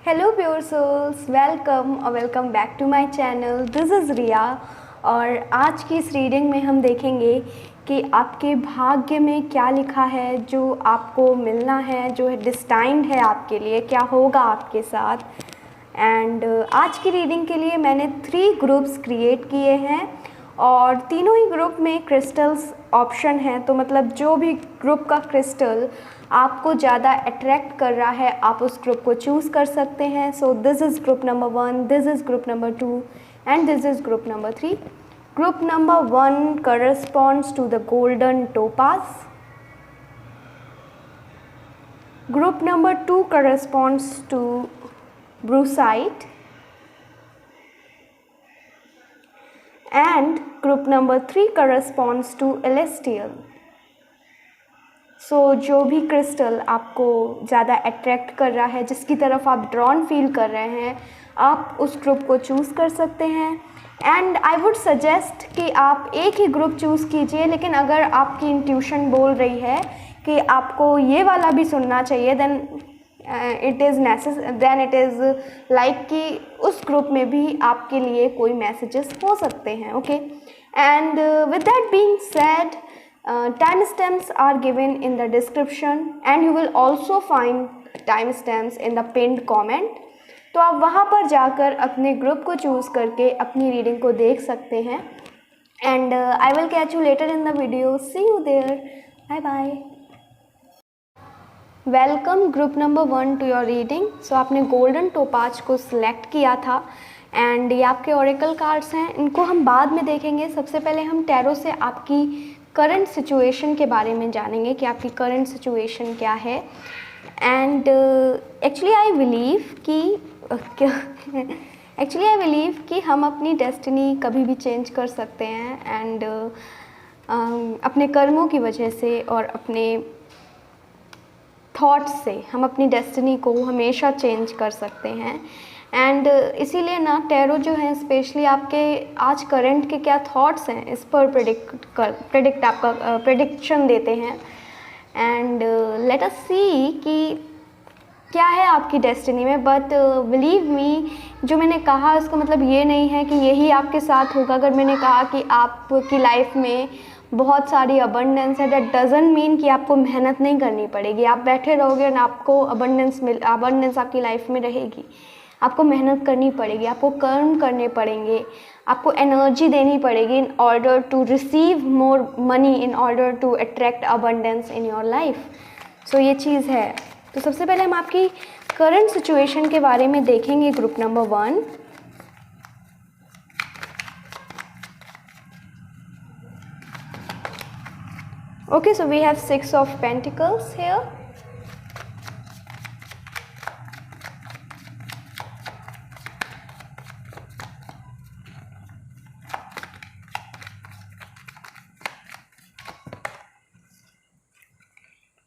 Hello pure souls, welcome back to my channel. This is Riya और आज की इस रीडिंग में हम देखेंगे कि आपके भाग्य में क्या लिखा है, जो आपको मिलना है, जो है डिस्टाइंड है आपके लिए, क्या होगा आपके साथ। एंड आज की रीडिंग के लिए मैंने 3 ग्रुप्स क्रिएट किए हैं और तीनों ही ग्रुप में क्रिस्टल्स ऑप्शन है। तो मतलब जो भी ग्रुप का क्रिस्टल आपको ज़्यादा अट्रैक्ट कर रहा है, आप उस ग्रुप को चूज़ कर सकते हैं। So this is group number 1, this is group number 2 and this is group number 3। Group number 1 corresponds to the golden topaz. Group number 2 corresponds to brucite. And group number 3 corresponds to celestial. जो भी crystal आपको ज़्यादा attract कर रहा है, जिसकी तरफ आप ड्रॉन फील कर रहे हैं, आप उस ग्रुप को चूज़ कर सकते हैं। एंड आई वुड सजेस्ट कि आप एक ही ग्रुप चूज़ कीजिए, लेकिन अगर आपकी इंट्यूशन बोल रही है कि आपको ये वाला भी सुनना चाहिए, देन इट इज़ लाइक कि उस ग्रुप में भी आपके लिए कोई मैसेजेस हो सकते हैं। Okay, and with that being said, timestamps are given in the description and you will also find timestamps in the pinned comment. तो आप वहाँ पर जाकर अपने ग्रुप को चूज़ करके अपनी रीडिंग को देख सकते हैं। And I will catch you later in the video. See you there, bye bye. Welcome group number 1 to your reading. So आपने गोल्डन टोपाज को सिलेक्ट किया था एंड ये आपके ओरेकल कार्ड्स हैं, इनको हम बाद में देखेंगे। सबसे पहले हम टैरो से आपकी करंट सिचुएशन के बारे में जानेंगे कि आपकी करंट सिचुएशन क्या है। एंड एक्चुअली आई बिलीव कि हम अपनी डेस्टिनी कभी भी चेंज कर सकते हैं। एंड अपने कर्मों की वजह से और अपने थॉट्स से हम अपनी डेस्टिनी को हमेशा चेंज कर सकते हैं। एंड इसीलिए ना टैरो जो है स्पेशली आपके आज करंट के क्या थॉट्स हैं इस पर प्रेडिक्शन देते हैं। एंड लेट अस सी कि क्या है आपकी डेस्टिनी में। बट बिलीव मी, जो मैंने कहा उसका मतलब ये नहीं है कि यही आपके साथ होगा। अगर मैंने कहा कि आपकी लाइफ में बहुत सारी अबंडेंस है, दैट डजंट मीन कि आपको मेहनत नहीं करनी पड़ेगी। आप बैठे रहोगे और आपको अबंडेंस आपकी लाइफ में रहेगी। आपको मेहनत करनी पड़ेगी, आपको कर्म करने पड़ेंगे, आपको एनर्जी देनी पड़ेगी in order to receive more money, in order to attract abundance in your life. So ये चीज़ है। तो सबसे पहले हम आपकी करंट सिचुएशन के बारे में देखेंगे group number 1। Okay, so we have 6 of Pentacles here.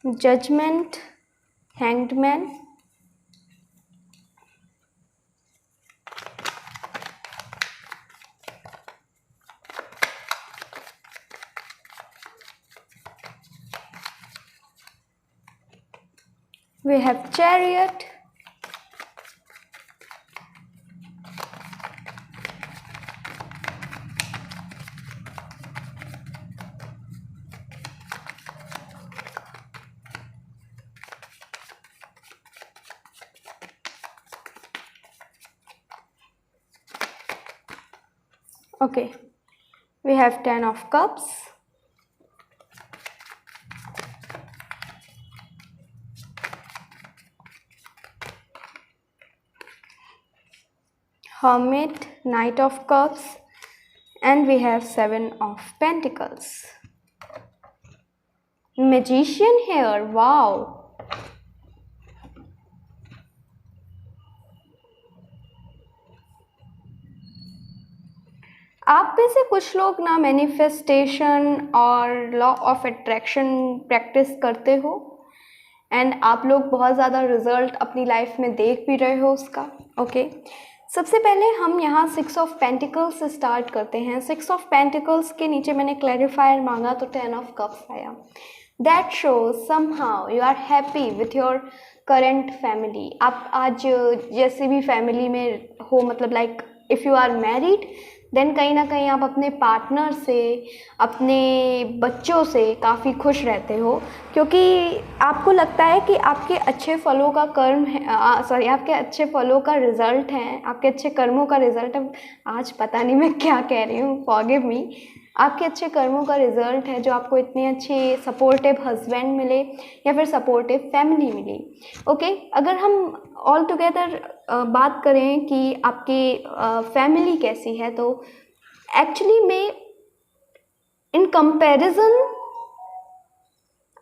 Judgment, Hanged Man. We have Chariot. Okay, we have 10 of Cups. Hermit, Knight of Cups, and we have 7 of Pentacles. Magician here, wow. आप में से कुछ लोग ना manifestation और law of attraction practice करते हो and आप लोग बहुत ज़्यादा रिजल्ट अपनी लाइफ में देख भी रहे हो उसका। ओके, सबसे पहले हम यहाँ 6 ऑफ पेंटिकल्स से स्टार्ट करते हैं। 6 ऑफ पेंटिकल्स के नीचे मैंने क्लैरिफायर मांगा तो 10 ऑफ कप्स आया। That shows somehow you are happy with your current family. आप आज जैसे भी फैमिली में हो, मतलब like if you are married, then कहीं ना कहीं आप अपने पार्टनर से, अपने बच्चों से काफ़ी खुश रहते हो, क्योंकि आपको लगता है कि आपके अच्छे फलों का कर्म है, आपके अच्छे फलों का रिज़ल्ट है, आपके अच्छे कर्मों का रिज़ल्ट है। आज पता नहीं मैं क्या कह रही हूँ, फॉरगिव मी। आपके अच्छे कर्मों का रिज़ल्ट है जो आपको इतने अच्छे सपोर्टिव हस्बैंड मिले या फिर सपोर्टिव फैमिली मिली। ओके, अगर हम ऑल टुगेदर बात करें कि आपकी फैमिली कैसी है, तो एक्चुअली में इन कंपैरिजन,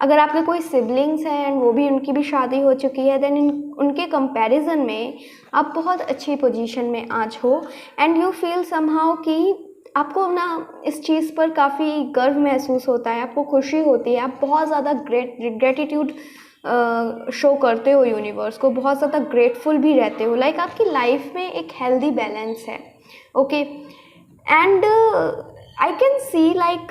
अगर आपके कोई सिबलिंग्स हैं एंड वो भी, उनकी भी शादी हो चुकी है, देन उनके कंपैरिजन में आप बहुत अच्छी पोजीशन में आज हो एंड यू फील समहाउ कि आपको ना इस चीज़ पर काफ़ी गर्व महसूस होता है, आपको खुशी होती है, आप बहुत ज़्यादा ग्रेटिट्यूड शो करते हो यूनिवर्स को, बहुत ज़्यादा ग्रेटफुल भी रहते हो। लाइक आपकी लाइफ में एक हेल्दी बैलेंस है। Okay, and I can C like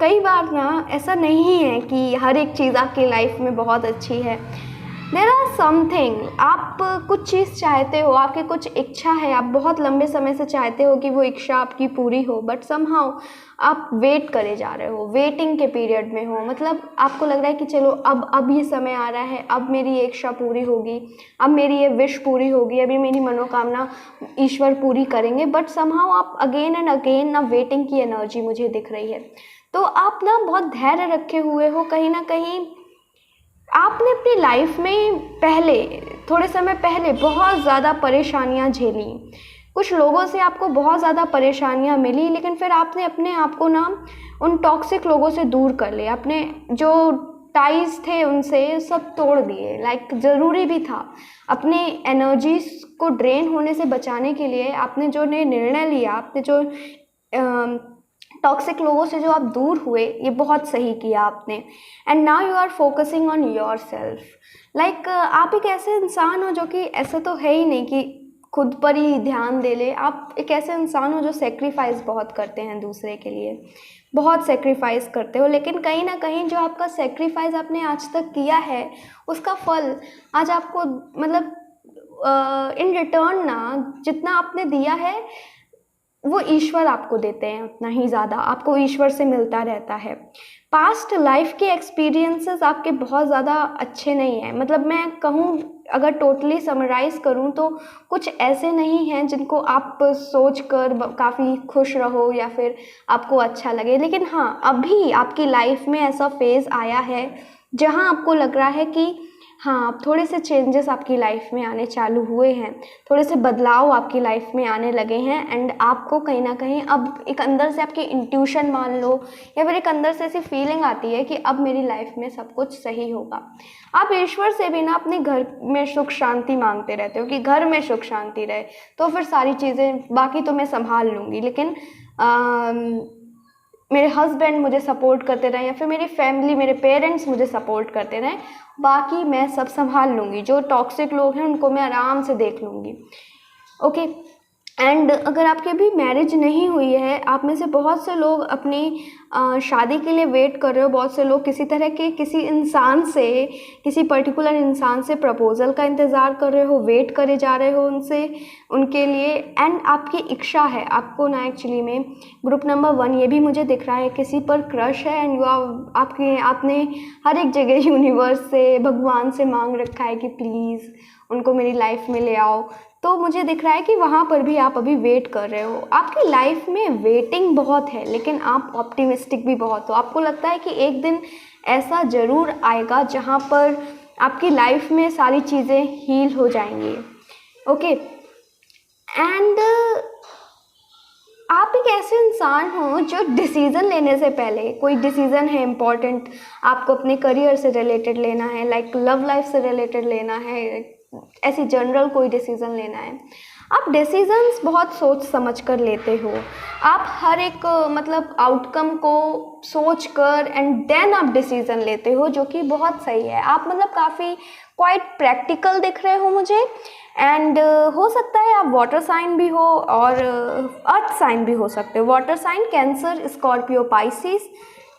कई बार ना ऐसा नहीं है कि हर एक चीज़ आपकी लाइफ में बहुत अच्छी है। देयर आर समथिंग, आप कुछ चीज़ चाहते हो, आपकी कुछ इच्छा है, आप बहुत लंबे समय से चाहते हो कि वो इच्छा आपकी पूरी हो, बट समहाउ आप वेट करे जा रहे हो, वेटिंग के पीरियड में हो। मतलब आपको लग रहा है कि चलो अब ये समय आ रहा है, अब मेरी ये इच्छा पूरी होगी, अब मेरी ये विश पूरी होगी, अभी मेरी मनोकामना ईश्वर पूरी करेंगे, बट समहाउ आप अगेन एंड अगेन ना वेटिंग की एनर्जी मुझे दिख रही है। तो आप ना बहुत धैर्य रखे हुए हो, कहीं ना कहीं आपने अपनी लाइफ में पहले, थोड़े समय पहले बहुत ज़्यादा परेशानियां झेली, कुछ लोगों से आपको बहुत ज़्यादा परेशानियां मिली, लेकिन फिर आपने अपने आप को ना उन टॉक्सिक लोगों से दूर कर लिया, अपने जो टाइज थे उनसे सब तोड़ दिए। लाइक ज़रूरी भी था, अपने एनर्जीज को ड्रेन होने से बचाने के लिए आपने जो निर्णय लिया, आपने जो टॉक्सिक लोगों से जो आप दूर हुए, ये बहुत सही किया आपने। And now you are focusing on your self. Like आप एक ऐसे इंसान हो जो कि ऐसा तो है ही नहीं कि खुद पर ही ध्यान दे ले, आप एक ऐसे इंसान हो जो सेक्रीफाइस बहुत करते हैं दूसरे के लिए, बहुत सेक्रीफाइस करते हो, लेकिन कहीं ना कहीं जो आपका सेक्रीफाइस आपने आज तक किया है, उसका फल आज आपको, मतलब इन रिटर्न ना जितना आपने दिया है वो ईश्वर आपको देते हैं, उतना ही ज़्यादा आपको ईश्वर से मिलता रहता है। पास्ट लाइफ के एक्सपीरियंसेस आपके बहुत ज़्यादा अच्छे नहीं हैं, मतलब मैं कहूँ अगर टोटली समराइज़ करूँ तो कुछ ऐसे नहीं हैं जिनको आप सोच कर काफ़ी खुश रहो या फिर आपको अच्छा लगे। लेकिन हाँ, अभी आपकी लाइफ में ऐसा फेज़ आया है जहाँ आपको लग रहा है कि हाँ, थोड़े से चेंजेस आपकी लाइफ में आने चालू हुए हैं, थोड़े से बदलाव आपकी लाइफ में आने लगे हैं एंड आपको कहीं ना कहीं अब एक अंदर से आपकी इंट्यूशन मान लो या फिर एक अंदर से ऐसी फीलिंग आती है कि अब मेरी लाइफ में सब कुछ सही होगा। आप ईश्वर से भी ना अपने घर में सुख शांति मांगते रहते हो कि घर में सुख शांति रहे, तो फिर सारी चीज़ें बाकी तो मैं संभाल लूँगी, लेकिन मेरे हस्बैंड मुझे सपोर्ट करते रहें या फिर मेरी फैमिली, मेरे पेरेंट्स मुझे सपोर्ट करते रहें, बाकी मैं सब संभाल लूँगी, जो टॉक्सिक लोग हैं उनको मैं आराम से देख लूँगी। ओके, एंड अगर आपकी अभी मैरिज नहीं हुई है, आप में से बहुत से लोग अपनी शादी के लिए वेट कर रहे हो, बहुत से लोग किसी तरह के किसी इंसान से, किसी पर्टिकुलर इंसान से प्रपोजल का इंतज़ार कर रहे हो, वेट करे जा रहे हो उनसे, उनके लिए, एंड आपकी इच्छा है आपको ना एक्चुअली में ग्रुप नंबर 1 ये भी मुझे दिख रहा है, किसी पर क्रश है एंड आपने हर एक जगह यूनिवर्स से, भगवान से मांग रखा है कि प्लीज़ उनको मेरी लाइफ में ले आओ। तो मुझे दिख रहा है कि वहाँ पर भी आप अभी वेट कर रहे हो। आपकी लाइफ में वेटिंग बहुत है, लेकिन आप ऑप्टिमिस्टिक भी बहुत हो। आपको लगता है कि एक दिन ऐसा ज़रूर आएगा जहाँ पर आपकी लाइफ में सारी चीज़ें हील हो जाएंगी। ओके, एंड आप एक ऐसे इंसान हो जो डिसीज़न लेने से पहले, कोई डिसीज़न है इम्पॉर्टेंट, आपको अपने करियर से रिलेटेड लेना है, लाइक लव लाइफ से रिलेटेड लेना है, ऐसी जनरल कोई डिसीज़न लेना है, आप डिसीजंस बहुत सोच समझ कर लेते हो। आप हर एक मतलब आउटकम को सोच कर एंड देन आप डिसीज़न लेते हो, जो कि बहुत सही है। आप मतलब काफ़ी क्वाइट प्रैक्टिकल दिख रहे हो मुझे, एंड हो सकता है आप वाटर साइन भी हो और अर्थ साइन भी हो सकते हो। Water sign Cancer, Scorpio, Pisces,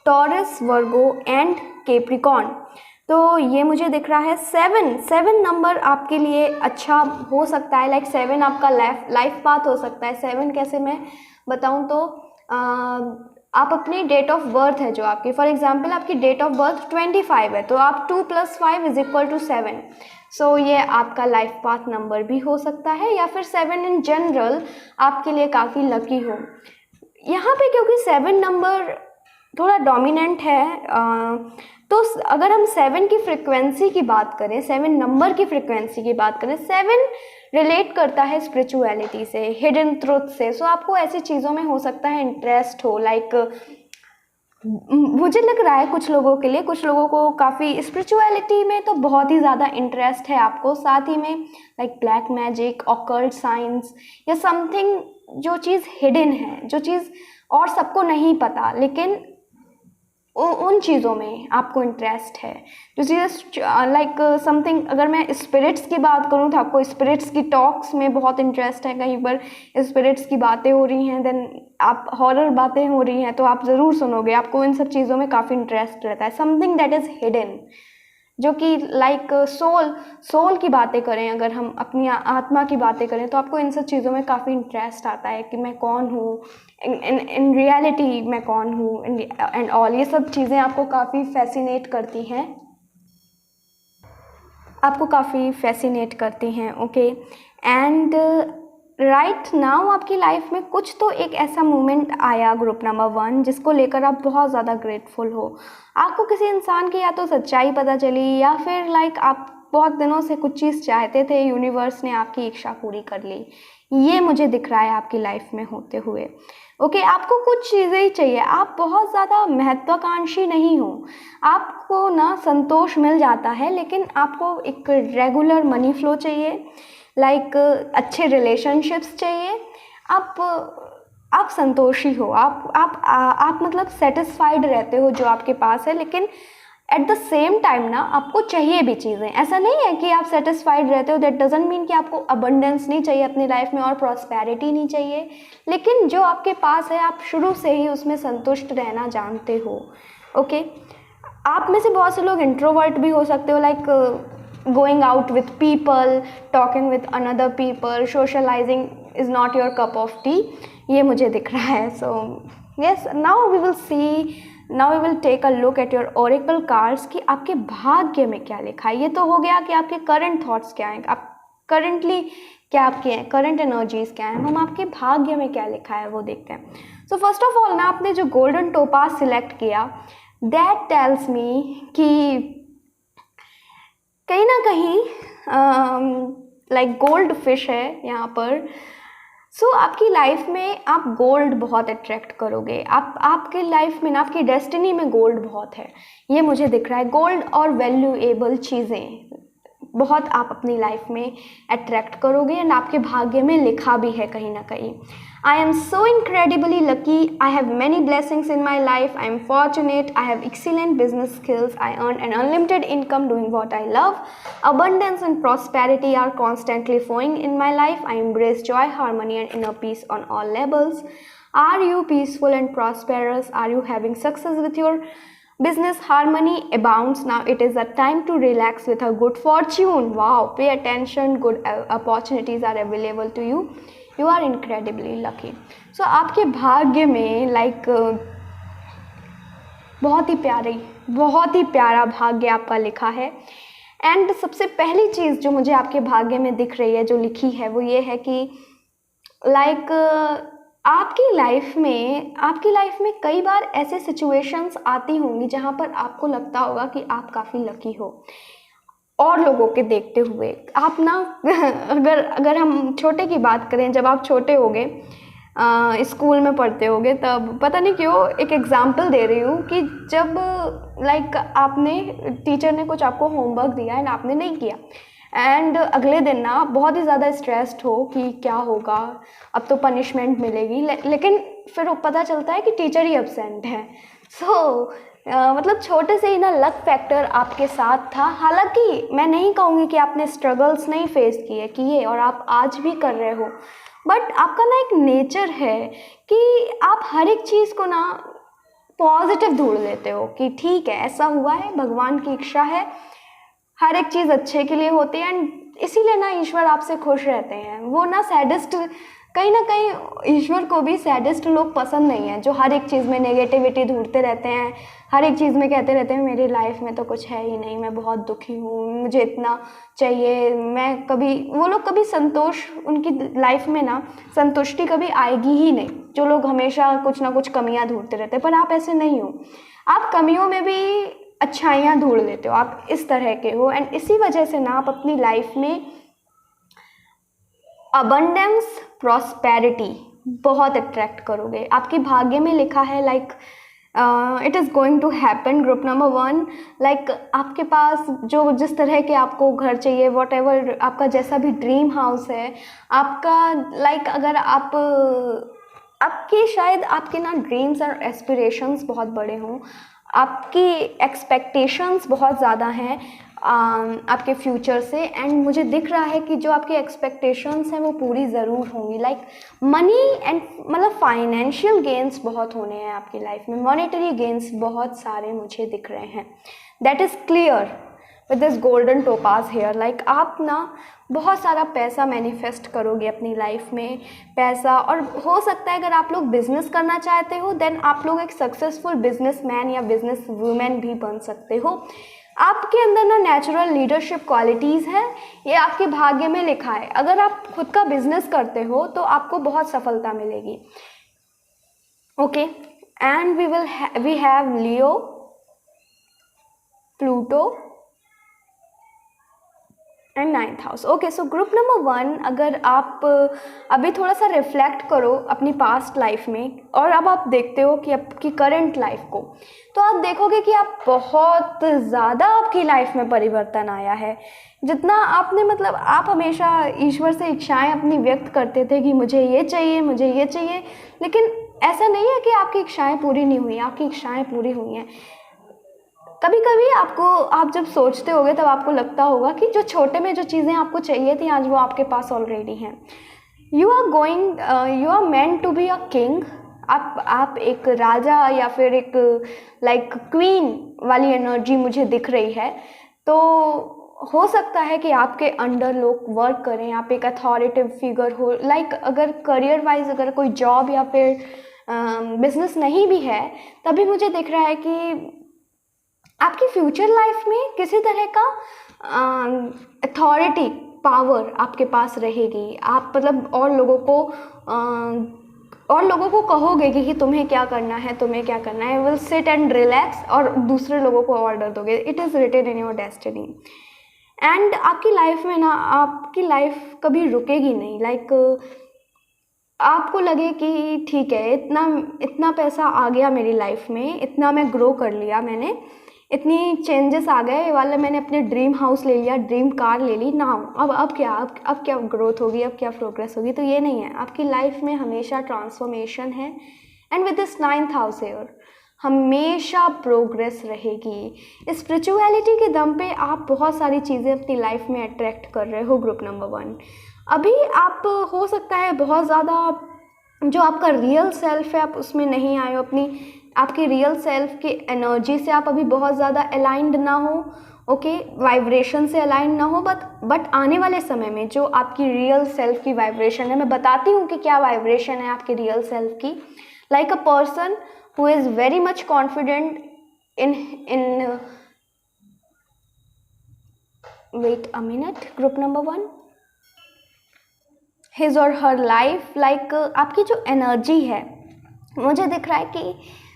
Taurus, Virgo and Capricorn. तो ये मुझे दिख रहा है 7 नंबर आपके लिए अच्छा हो सकता है, लाइक 7 आपका लाइफ पाथ हो सकता है। 7 कैसे मैं बताऊँ तो आप अपनी डेट ऑफ बर्थ है जो आपकी, फॉर एग्जांपल आपकी डेट ऑफ बर्थ 25 है, तो आप 2 + 5 = 7। सो ये आपका लाइफ पाथ नंबर भी हो सकता है, या फिर 7 इन जनरल आपके लिए काफ़ी लकी हो। यहाँ पे क्योंकि 7 नंबर थोड़ा डोमिनेंट है, तो अगर हम 7 की फ्रिक्वेंसी की बात करें, 7 नंबर की फ्रिक्वेंसी की बात करें, 7 रिलेट करता है स्पिरिचुअलिटी से, हिडन ट्रुथ से। सो आपको ऐसी चीज़ों में हो सकता है इंटरेस्ट हो, लाइक मुझे लग रहा है कुछ लोगों के लिए, कुछ लोगों को काफ़ी स्पिरिचुअलिटी में तो बहुत ही ज़्यादा इंटरेस्ट है आपको, साथ ही में like black magic, occult science या समथिंग, जो चीज़ हिडन है, जो चीज़ और सबको नहीं पता, लेकिन उन चीज़ों में आपको इंटरेस्ट है, जो चीज़ लाइक समथिंग। अगर मैं स्पिरिट्स की बात करूँ तो आपको स्पिरिट्स की टॉक्स में बहुत इंटरेस्ट है, कहीं पर स्पिरिट्स की बातें हो रही हैं, देन आप हॉरर बातें हो रही हैं तो आप ज़रूर सुनोगे, आपको इन सब चीज़ों में काफ़ी इंटरेस्ट रहता है। समथिंग दैट इज़ हिडन, जो कि लाइक सोल की बातें करें, अगर हम अपनी आत्मा की बातें करें, तो आपको इन सब चीज़ों में काफ़ी इंटरेस्ट आता है कि मैं कौन हूँ, इन रियलिटी मैं कौन हूँ, एंड ऑल। ये सब चीज़ें आपको काफ़ी फैसिनेट करती हैं, ओके। एंड राइट नाउ आपकी लाइफ में कुछ तो एक ऐसा मोमेंट आया, ग्रुप नंबर 1, जिसको लेकर आप बहुत ज़्यादा ग्रेटफुल हो। आपको किसी इंसान की या तो सच्चाई पता चली, या फिर लाइक आप बहुत दिनों से कुछ चीज़ चाहते थे, यूनिवर्स ने आपकी इच्छा पूरी कर ली। ये मुझे दिख रहा है आपकी लाइफ में होते हुए, ओके। आपको कुछ चीज़ें ही चाहिए, आप बहुत ज़्यादा महत्वाकांक्षी नहीं हो, आपको ना संतोष मिल जाता है, लेकिन आपको एक रेगुलर मनी फ्लो चाहिए, लाइक अच्छे रिलेशनशिप्स चाहिए। आप संतोषी हो, आप मतलब सेटिस्फाइड रहते हो जो आपके पास है, लेकिन एट द सेम टाइम ना आपको चाहिए भी चीज़ें। ऐसा नहीं है कि आप सेटिस्फाइड रहते हो, दैट डजंट मीन कि आपको अबंडेंस नहीं चाहिए अपनी लाइफ में और प्रॉस्पेरिटी नहीं चाहिए, लेकिन जो आपके पास है आप शुरू से ही उसमें संतुष्ट रहना जानते हो, ओके। आप में से बहुत से लोग इंट्रोवर्ट भी हो सकते हो, like going out with people, talking with another people, socializing is not your cup of tea, ये मुझे दिख रहा है। So yes, now we will take a look at your oracle cards कि आपके भाग्य में क्या लिखा है। ये तो हो गया कि आपके करंट थॉट्स क्या हैं, आप करंटली क्या आपके हैं, करंट एनर्जीज क्या हैं। हम आपके भाग्य में क्या लिखा है वो देखते हैं। सो फर्स्ट ऑफ ऑल ना, आपने जो गोल्डन टोपाज सिलेक्ट किया, दैट टेल्स मी कि कहीं ना कहीं लाइक गोल्ड फिश है यहाँ पर। सो आपकी लाइफ में आप गोल्ड बहुत अट्रैक्ट करोगे, आपके लाइफ में ना, आपकी डेस्टिनी में गोल्ड बहुत है, ये मुझे दिख रहा है। गोल्ड और वैल्यूएबल चीज़ें बहुत आप अपनी लाइफ में अट्रैक्ट करोगे, एंड आपके भाग्य में लिखा भी है कहीं ना कहीं। I am so incredibly lucky, I have many blessings in my life, I am fortunate, I have excellent business skills, I earn an unlimited income doing what I love, abundance and prosperity are constantly flowing in my life, I embrace joy, harmony and inner peace on all levels. Are you peaceful and prosperous? Are you having success with your business? Harmony abounds. Now it is a time to relax with a good fortune. Wow, pay attention, good opportunities are available to you. You are incredibly lucky. So आपके भाग्य में like बहुत ही प्यारा भाग्य आपका लिखा है। And सबसे पहली चीज़ जो मुझे आपके भाग्य में दिख रही है, जो लिखी है, वो ये है कि लाइक आपकी लाइफ में कई बार ऐसे सिचुएशंस आती होंगी जहाँ पर आपको लगता होगा कि आप काफ़ी लकी हो और लोगों के देखते हुए। आप ना अगर हम छोटे की बात करें, जब आप छोटे होगे, स्कूल में पढ़ते होगे, तब पता नहीं क्यों एक एग्जांपल दे रही हूँ कि जब लाइक आपने, टीचर ने कुछ आपको होमवर्क दिया एंड आपने नहीं किया, एंड अगले दिन ना बहुत ही ज़्यादा स्ट्रेस्ड हो कि क्या होगा, अब तो पनिशमेंट मिलेगी, लेकिन फिर पता चलता है कि टीचर ही एब्सेंट है। सो मतलब छोटे से ही ना लक फैक्टर आपके साथ था। हालांकि मैं नहीं कहूँगी कि आपने स्ट्रगल्स नहीं फेस किए और आप आज भी कर रहे हो, बट आपका ना एक नेचर है कि आप हर एक चीज़ को ना पॉजिटिव ढूंढ लेते हो कि ठीक है, ऐसा हुआ है, भगवान की इच्छा है, हर एक चीज़ अच्छे के लिए होती है, एंड इसीलिए ना ईश्वर आपसे खुश रहते हैं। वो ना सैडिस्ट, कहीं ना कहीं ईश्वर को भी सैडिस्ट लोग पसंद नहीं है, जो हर एक चीज़ में नेगेटिविटी ढूंढते रहते हैं, हर एक चीज़ में कहते रहते हैं मेरी लाइफ में तो कुछ है ही नहीं, मैं बहुत दुखी हूँ, मुझे इतना चाहिए, मैं कभी, वो लोग कभी संतोष, उनकी लाइफ में ना संतुष्टि कभी आएगी ही नहीं। जो लोग हमेशा कुछ ना कुछ कमियाँ ढूंढते रहते हैं, पर आप ऐसे नहीं हो, आप कमियों में भी अच्छाइयाँ ढूंढ लेते हो, आप इस तरह के हो। एंड इसी वजह से ना आप अपनी लाइफ में अबंडेंस, प्रॉस्पेरिटी बहुत अट्रैक्ट करोगे। आपके भाग्य में लिखा है like it is going to happen. Group number 1, like आपके पास जो जिस तरह के आपको घर चाहिए, वॉट एवर आपका जैसा भी ड्रीम हाउस है आपका, लाइक अगर आपके शायद आपके ना ड्रीम्स और एस्पिरेशंस बहुत बड़े हों, आपकी एक्सपेक्टेशंस बहुत ज़्यादा हैं आपके फ्यूचर से, एंड मुझे दिख रहा है कि जो आपकी एक्सपेक्टेशंस हैं वो पूरी ज़रूर होंगी। लाइक मनी एंड मतलब फाइनेंशियल गेन्स बहुत होने हैं आपकी लाइफ में, मॉनेटरी गेन्स बहुत सारे मुझे दिख रहे हैं। That is clear with this golden topaz here. Like आप ना बहुत सारा पैसा मैनिफेस्ट करोगे अपनी लाइफ में, पैसा, और हो सकता है अगर आप लोग बिजनेस करना चाहते हो देन आप लोग एक सक्सेसफुल बिजनेसमैन या बिजनेस वूमेन भी बन सकते हो। आपके अंदर ना नेचुरल लीडरशिप क्वालिटीज़ हैं, ये आपके भाग्य में लिखा है। अगर आप खुद का बिजनेस करते हो तो आपको बहुत सफलता मिलेगी। Okay, and we have Leo, Pluto and 9th house. Okay, so group number 1, अगर आप अभी थोड़ा सा रिफ्लेक्ट करो अपनी पास्ट लाइफ में और अब आप देखते हो कि आपकी करंट लाइफ को, तो आप देखोगे कि आप बहुत ज़्यादा आपकी लाइफ में परिवर्तन आया है। जितना आपने मतलब आप हमेशा ईश्वर से इच्छाएं अपनी व्यक्त करते थे कि मुझे ये चाहिए, मुझे ये चाहिए, लेकिन ऐसा नहीं है कि आपकी इच्छाएं पूरी नहीं हुई, आपकी इच्छाएं पूरी हुई हैं। कभी कभी आप जब सोचते होगे तब आपको लगता होगा कि जो छोटे में जो चीज़ें आपको चाहिए थी आज वो आपके पास ऑलरेडी हैं। You are meant to be a king. आप एक राजा या फिर एक लाइक क्वीन वाली एनर्जी मुझे दिख रही है। तो हो सकता है कि आपके अंडर लोग वर्क करें, आप एक अथॉरिटिव फिगर हो। लाइक अगर करियर वाइज अगर कोई जॉब या फिर बिजनेस नहीं भी है, तभी मुझे दिख रहा है कि आपकी फ्यूचर लाइफ में किसी तरह का अथॉरिटी पावर आपके पास रहेगी। आप मतलब और लोगों को कहोगे कि तुम्हें क्या करना है, तुम्हें क्या करना है। विल सिट एंड रिलैक्स और दूसरे लोगों को ऑर्डर दोगे। It is written in your destiny. And आपकी लाइफ में ना आपकी लाइफ कभी रुकेगी नहीं। लाइक आपको लगे कि ठीक है, इतना पैसा आ गया मेरी लाइफ में, इतना मैं ग्रो कर लिया, मैंने इतनी चेंजेस आ गए, ये वाला मैंने अपने ड्रीम हाउस ले लिया, ड्रीम कार ले ली ना, अब क्या ग्रोथ होगी, अब क्या प्रोग्रेस होगी। तो ये नहीं है, आपकी लाइफ में हमेशा ट्रांसफॉर्मेशन है। And with this 9th house here हमेशा प्रोग्रेस रहेगी। स्पिरिचुअलिटी के दम पे आप बहुत सारी चीज़ें अपनी लाइफ में अट्रैक्ट कर रहे हो। ग्रुप नंबर 1, अभी आप हो सकता है बहुत ज़्यादा जो आपका रियल सेल्फ है आप उसमें नहीं आए हो, आपकी रियल सेल्फ की एनर्जी से आप अभी बहुत ज़्यादा अलाइंड ना हो। ओके, वाइब्रेशन से अलाइन ना हो, बट आने वाले समय में जो आपकी रियल सेल्फ की वाइब्रेशन है, मैं बताती हूँ कि क्या वाइब्रेशन है आपकी रियल सेल्फ की। Like a person who is very much confident in wait a minute, group number 1, his or her life. Like आपकी जो एनर्जी है, मुझे दिख रहा है कि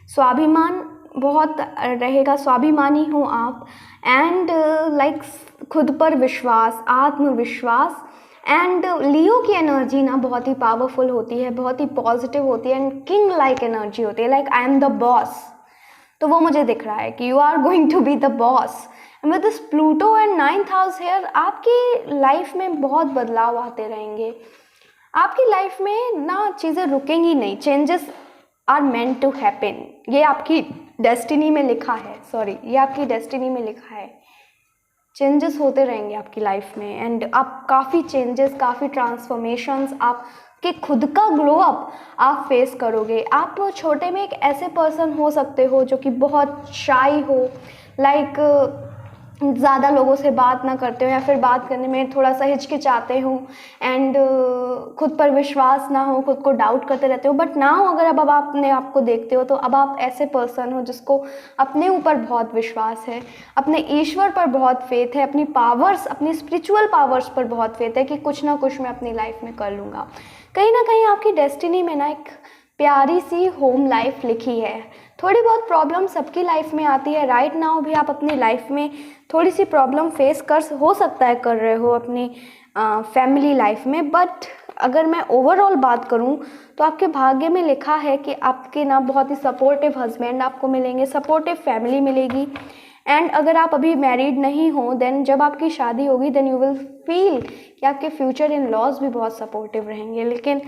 स्वाभिमान बहुत रहेगा, स्वाभिमानी हो आप। एंड लाइक खुद पर विश्वास, आत्मविश्वास। एंड लियो की एनर्जी ना बहुत ही पावरफुल होती है, बहुत ही पॉजिटिव होती है, एंड किंग लाइक एनर्जी होती है। Like I am the boss. तो वो मुझे दिख रहा है कि you are going to be the boss. With this Pluto and 9th house here आपकी लाइफ में बहुत बदलाव आते रहेंगे। आपकी लाइफ में ना चीज़ें रुकेंगी नहीं। Changes are meant to happen, ये आपकी डेस्टिनी में लिखा है। ये आपकी डेस्टिनी में लिखा है। चेंजेस होते रहेंगे आपकी लाइफ में, एंड आप काफ़ी चेंजेस, काफ़ी ट्रांसफॉर्मेशंस आप कि खुद का ग्लो अप आप फेस करोगे। आप छोटे में एक ऐसे पर्सन हो सकते हो जो कि बहुत शाई हो, लाइक ज़्यादा लोगों से बात ना करते हो या फिर बात करने में थोड़ा सा हिचकिचाते हो, एंड खुद पर विश्वास ना हो, खुद को डाउट करते रहते हो। बट ना हो, अगर अब आप अपने आप को देखते हो तो अब आप ऐसे पर्सन हो जिसको अपने ऊपर बहुत विश्वास है, अपने ईश्वर पर बहुत फेथ है, अपनी पावर्स, अपनी स्पिरिचुअल पावर्स पर बहुत फेथ है कि कुछ ना कुछ मैं अपनी लाइफ में कर लूँगा। कहीं ना कहीं आपकी डेस्टिनी में ना एक प्यारी सी होम लाइफ लिखी है। थोड़ी बहुत प्रॉब्लम सबकी लाइफ में आती है। राइट नाउ भी आप अपनी लाइफ में थोड़ी सी प्रॉब्लम फेस हो सकता है कर रहे हो अपनी फैमिली लाइफ में, बट अगर मैं ओवरऑल बात करूं तो आपके भाग्य में लिखा है कि आपके ना बहुत ही सपोर्टिव हस्बैंड आपको मिलेंगे, सपोर्टिव फैमिली मिलेगी। एंड अगर आप अभी मैरिड नहीं हो, देन जब आपकी शादी होगी देन यू विल फील कि आपके फ्यूचर इन लॉज भी बहुत सपोर्टिव रहेंगे। लेकिन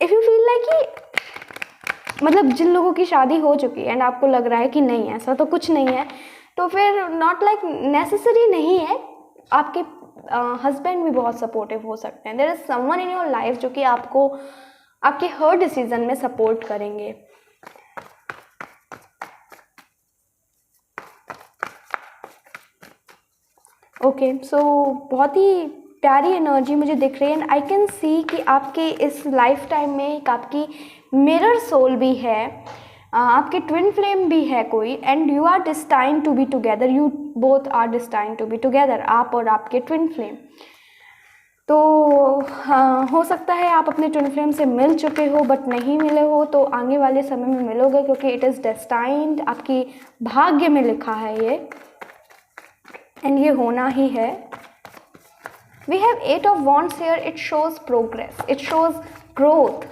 इफ़ यू फील लाइक कि मतलब जिन लोगों की शादी हो चुकी है एंड आपको लग रहा है कि नहीं ऐसा तो कुछ नहीं है, तो फिर नॉट लाइक नेसेसरी नहीं है, आपके हस्बैंड भी बहुत सपोर्टिव हो सकते हैं। There is someone in your life जो कि आपको आपके हर डिसीजन में सपोर्ट करेंगे। ओके, सो बहुत ही प्यारी एनर्जी मुझे दिख रही है एंड आई कैन सी कि आपके इस लाइफ टाइम में एक आपकी मिरर सोल भी है, आपके ट्विन फ्लेम भी है कोई, and you are destined to be together, you both are destined to be together, आप और आपके ट्विन फ्लेम। तो हाँ, हो सकता है आप अपने ट्विन फ्लेम से मिल चुके हो बट नहीं मिले हो, तो आगे वाले समय में मिलोगे क्योंकि इट इज़ डेस्टाइंड, आपकी भाग्य में लिखा है ये, एंड ये होना ही है। We have 8 of Wands here, it shows progress, it shows growth।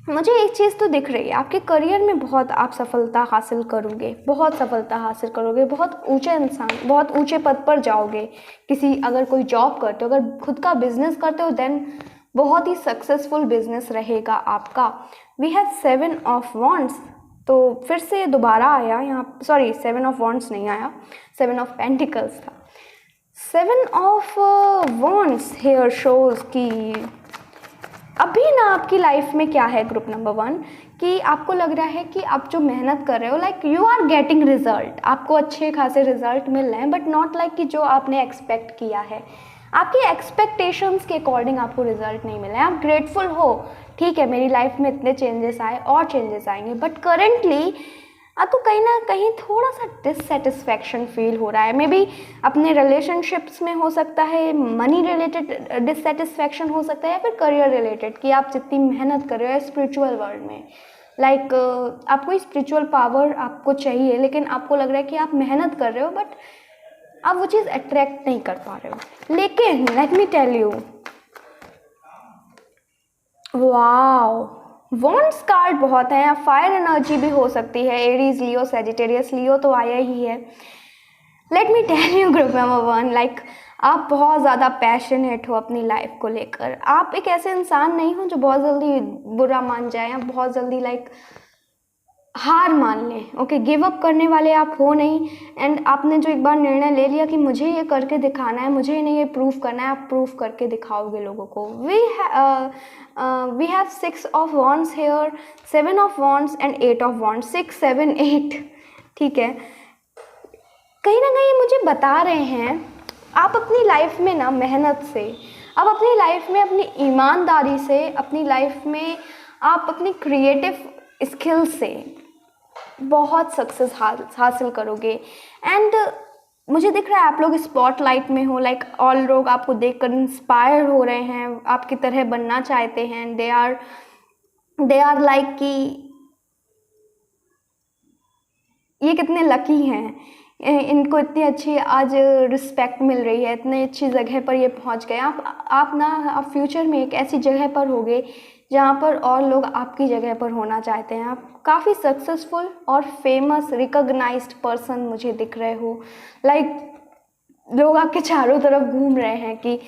मुझे एक चीज़ तो दिख रही है, आपके करियर में बहुत आप सफलता हासिल करोगे, बहुत सफलता हासिल करोगे, बहुत ऊंचे इंसान, बहुत ऊंचे पद पर जाओगे। किसी अगर कोई जॉब करते हो, अगर खुद का बिजनेस करते हो, देन बहुत ही सक्सेसफुल बिजनेस रहेगा आपका। वी हैव 7 of Wands, तो फिर से दोबारा आया यहाँ, सॉरी 7 of Wands नहीं आया, 7 of Pentacles था। 7 of Wands here shows कि अभी ना आपकी लाइफ में क्या है, ग्रुप नंबर 1, कि आपको लग रहा है कि आप जो मेहनत कर रहे हो, like you are getting result, आपको अच्छे खासे रिजल्ट मिल रहे हैं, बट नॉट लाइक कि जो आपने एक्सपेक्ट किया है, आपकी एक्सपेक्टेशंस के अकॉर्डिंग आपको रिजल्ट नहीं मिला है। आप ग्रेटफुल हो, ठीक है मेरी लाइफ में इतने चेंजेस आए और चेंजेस आएंगे, बट करेंटली आपको कहीं ना कहीं थोड़ा सा डिससेटिस्फैक्शन फील हो रहा है। मे बी अपने रिलेशनशिप्स में हो सकता है, मनी रिलेटेड डिससेटिस्फैक्शन हो सकता है, या फिर करियर रिलेटेड कि आप जितनी मेहनत कर रहे हो स्पिरिचुअल वर्ल्ड में, लाइक आपको स्पिरिचुअल पावर आपको चाहिए, लेकिन आपको लग रहा है कि आप मेहनत कर रहे हो बट आप वो चीज़ अट्रैक्ट नहीं कर पा रहे हो। लेकिन let me tell you, wow, wands card बहुत हैं, फायर एनर्जी भी हो सकती है, एरीज लियो, सेजिटेरियस लियो तो आया ही है। Let me tell you group number 1, like आप बहुत ज़्यादा पैशनेट हो अपनी लाइफ को लेकर। आप एक ऐसे इंसान नहीं हो जो बहुत जल्दी बुरा मान जाए या बहुत जल्दी लाइक हार मान लें। ओके, गिव अप करने वाले आप हो नहीं, एंड आपने जो एक बार निर्णय ले लिया कि मुझे ये करके दिखाना है, मुझे इन्हें ये प्रूफ करना है, आप प्रूफ करके दिखाओगे लोगों को। We have 6 of Wands here, 7 of Wands and 8 of Wands, 6 7 8, ठीक है। कहीं ना कहीं मुझे बता रहे हैं आप अपनी लाइफ में ना मेहनत से, आप अपनी लाइफ में अपनी ईमानदारी से, अपनी लाइफ में आप अपनी क्रिएटिव स्किल से बहुत सक्सेस हासिल करोगे। एंड मुझे दिख रहा है आप लोग स्पॉटलाइट में हो, लाइक ऑल लोग आपको देखकर इंस्पायर हो रहे हैं, आपकी तरह बनना चाहते हैं। दे आर लाइक कि ये कितने लकी हैं, इनको इतनी अच्छी आज रिस्पेक्ट मिल रही है, इतनी अच्छी जगह पर ये पहुंच गए। आप फ्यूचर में एक ऐसी जगह पर होगे जहाँ पर और लोग आपकी जगह पर होना चाहते हैं। आप काफ़ी सक्सेसफुल और फेमस रिकॉग्नाइज्ड पर्सन मुझे दिख रहे हो, लाइक लोग आपके चारों तरफ घूम रहे हैं कि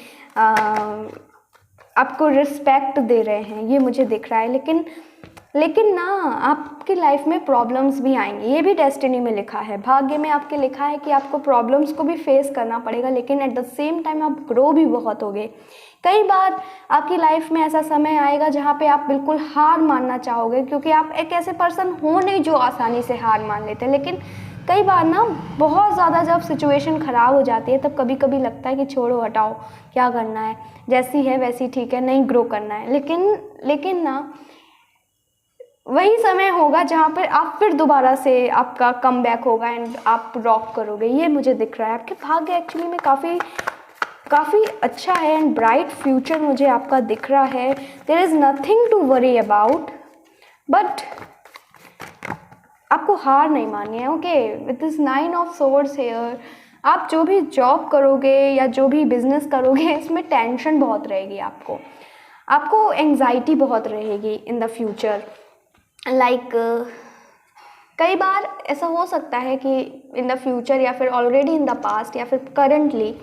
आपको रिस्पेक्ट दे रहे हैं, ये मुझे दिख रहा है। लेकिन लेकिन ना आपकी लाइफ में प्रॉब्लम्स भी आएंगी, ये भी डेस्टिनी में लिखा है, भाग्य में आपके लिखा है कि आपको प्रॉब्लम्स को भी फेस करना पड़ेगा, लेकिन एट द सेम टाइम आप ग्रो भी बहुत होगे। कई बार आपकी लाइफ में ऐसा समय आएगा जहाँ पे आप बिल्कुल हार मानना चाहोगे, क्योंकि आप एक ऐसे पर्सन हो नहीं जो आसानी से हार मान लेते, लेकिन कई बार ना बहुत ज़्यादा जब सिचुएशन ख़राब हो जाती है तब कभी कभी लगता है कि छोड़ो हटाओ, क्या करना है, जैसी है वैसी ठीक है, नहीं ग्रो करना है। लेकिन ना वही समय होगा जहाँ पर आप फिर दोबारा से आपका कम बैक होगा एंड आप रॉक करोगे, ये मुझे दिख रहा है। आपके भाग्य एक्चुअली में काफ़ी अच्छा है एंड ब्राइट फ्यूचर मुझे आपका दिख रहा है। There is nothing to worry about, but आपको हार नहीं माननी है। Okay, with this 9 of swords here, आप जो भी जॉब करोगे या जो भी बिजनेस करोगे इसमें टेंशन बहुत रहेगी, आपको एंग्जाइटी बहुत रहेगी इन द फ्यूचर। लाइक कई बार ऐसा हो सकता है कि इन द फ्यूचर या फिर ऑलरेडी इन द पास्ट या फिर करंटली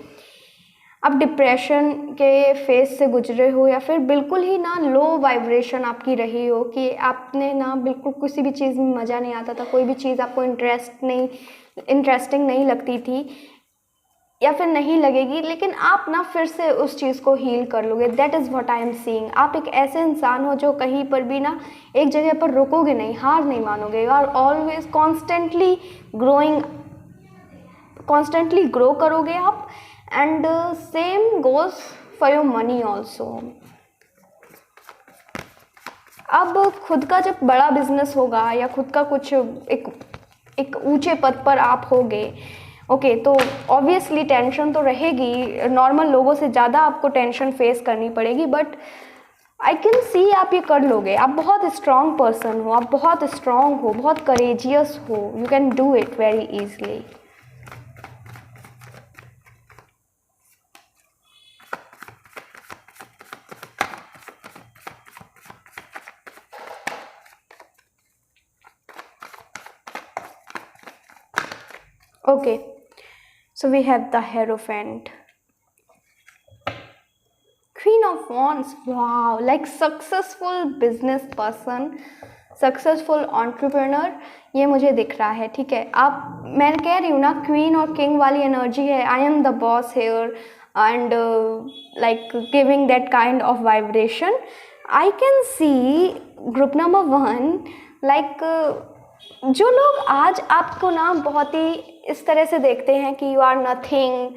आप डिप्रेशन के फेज से गुजरे हो, या फिर बिल्कुल ही ना लो वाइब्रेशन आपकी रही हो कि आपने ना बिल्कुल किसी भी चीज़ में मज़ा नहीं आता था, कोई भी चीज़ आपको इंटरेस्टिंग नहीं लगती थी या फिर नहीं लगेगी, लेकिन आप ना फिर से उस चीज़ को हील कर लोगे। That is what I am seeing. आप एक ऐसे इंसान हो जो कहीं पर भी ना एक जगह पर रुकोगे नहीं, हार नहीं मानोगे, you are always constantly grow करोगे आप। And same goes for your money also. अब खुद का जब बड़ा बिजनेस होगा या खुद का कुछ एक ऊंचे पद पर आप होगे, ओके, तो ऑब्वियसली टेंशन तो रहेगी, नॉर्मल लोगों से ज़्यादा आपको टेंशन फेस करनी पड़ेगी, बट आई कैन सी आप ये कर लोगे। आप बहुत स्ट्रॉन्ग पर्सन हो, आप बहुत स्ट्रॉन्ग हो, बहुत करेजियस हो, you can do it very easily. Okay, so we have the Hierophant, Queen of Wands. Wow, like successful business person, successful entrepreneur, ये मुझे दिख रहा है। ठीक है, आप, मैं कह रही हूँ ना, क्वीन और किंग वाली एनर्जी है। I am the boss here and like giving that kind of vibration. I can see group number 1, like जो लोग आज आपको ना बहुत ही इस तरह से देखते हैं कि यू आर नथिंग,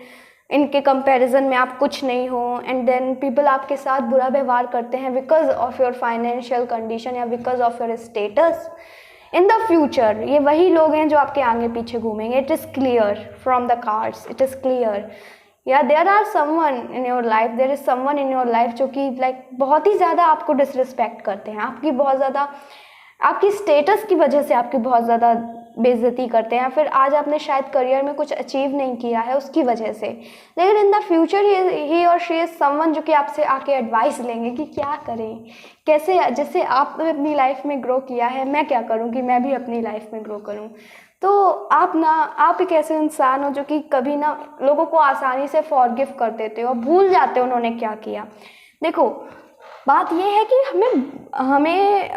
इनके कंपैरिजन में आप कुछ नहीं हो, एंड देन पीपल आपके साथ बुरा व्यवहार करते हैं because of your financial condition या because of your status. In the future ये वही लोग हैं जो आपके आगे पीछे घूमेंगे। It is clear from the cards, it is clear. Yeah there are someone in your life, there is someone in your life जो कि लाइक बहुत ही ज़्यादा आपको डिसरिस्पेक्ट करते हैं, आपकी बहुत ज़्यादा, आपकी स्टेटस की वजह से आपकी बहुत ज़्यादा बेइज्जती करते हैं, फिर आज आपने शायद करियर में कुछ अचीव नहीं किया है उसकी वजह से। लेकिन इन द फ्यूचर ही और शी इज़ समवन जो कि आपसे आके एडवाइस लेंगे कि क्या करें, कैसे, जैसे आपने अपनी लाइफ में ग्रो किया है, मैं क्या करूं कि मैं भी अपनी लाइफ में ग्रो करूं। तो आप एक ऐसे इंसान हो जो कि कभी ना लोगों को आसानी से फॉरगिव कर देते हो, भूल जाते हो उन्होंने क्या किया। देखो, बात यह है कि हमें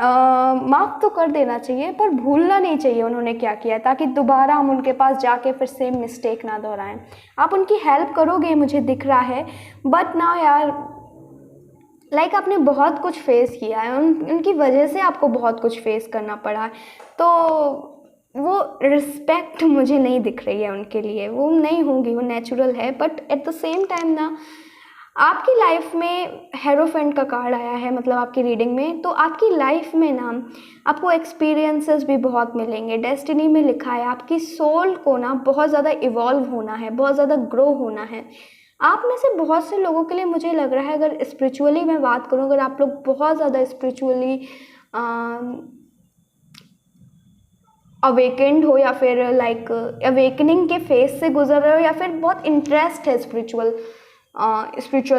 माफ़ तो कर देना चाहिए पर भूलना नहीं चाहिए उन्होंने क्या किया, ताकि दोबारा हम उनके पास जाके फिर सेम मिस्टेक ना दोहराएं। आप उनकी हेल्प करोगे मुझे दिख रहा है, बट ना यार, लाइक आपने बहुत कुछ फेस किया है, उनकी वजह से आपको बहुत कुछ फेस करना पड़ा है, तो वो रिस्पेक्ट मुझे नहीं दिख रही है उनके लिए, वो नहीं होगी, वो नेचुरल है। But at the same time ना, आपकी लाइफ में हेरोफेंट का कार्ड आया है, मतलब आपकी रीडिंग में, तो आपकी लाइफ में ना आपको एक्सपीरियंसेस भी बहुत मिलेंगे। डेस्टिनी में लिखा है आपकी सोल को ना बहुत ज़्यादा इवॉल्व होना है, बहुत ज़्यादा ग्रो होना है। आप में से बहुत से लोगों के लिए मुझे लग रहा है, अगर स्पिरिचुअली मैं बात करूँ, अगर आप लोग बहुत ज़्यादा स्पिरिचुअली अवेकेंड हो या फिर लाइक अवेकनिंग के फेज से गुजर रहे हो, या फिर बहुत इंटरेस्ट है स्पिरिचुअल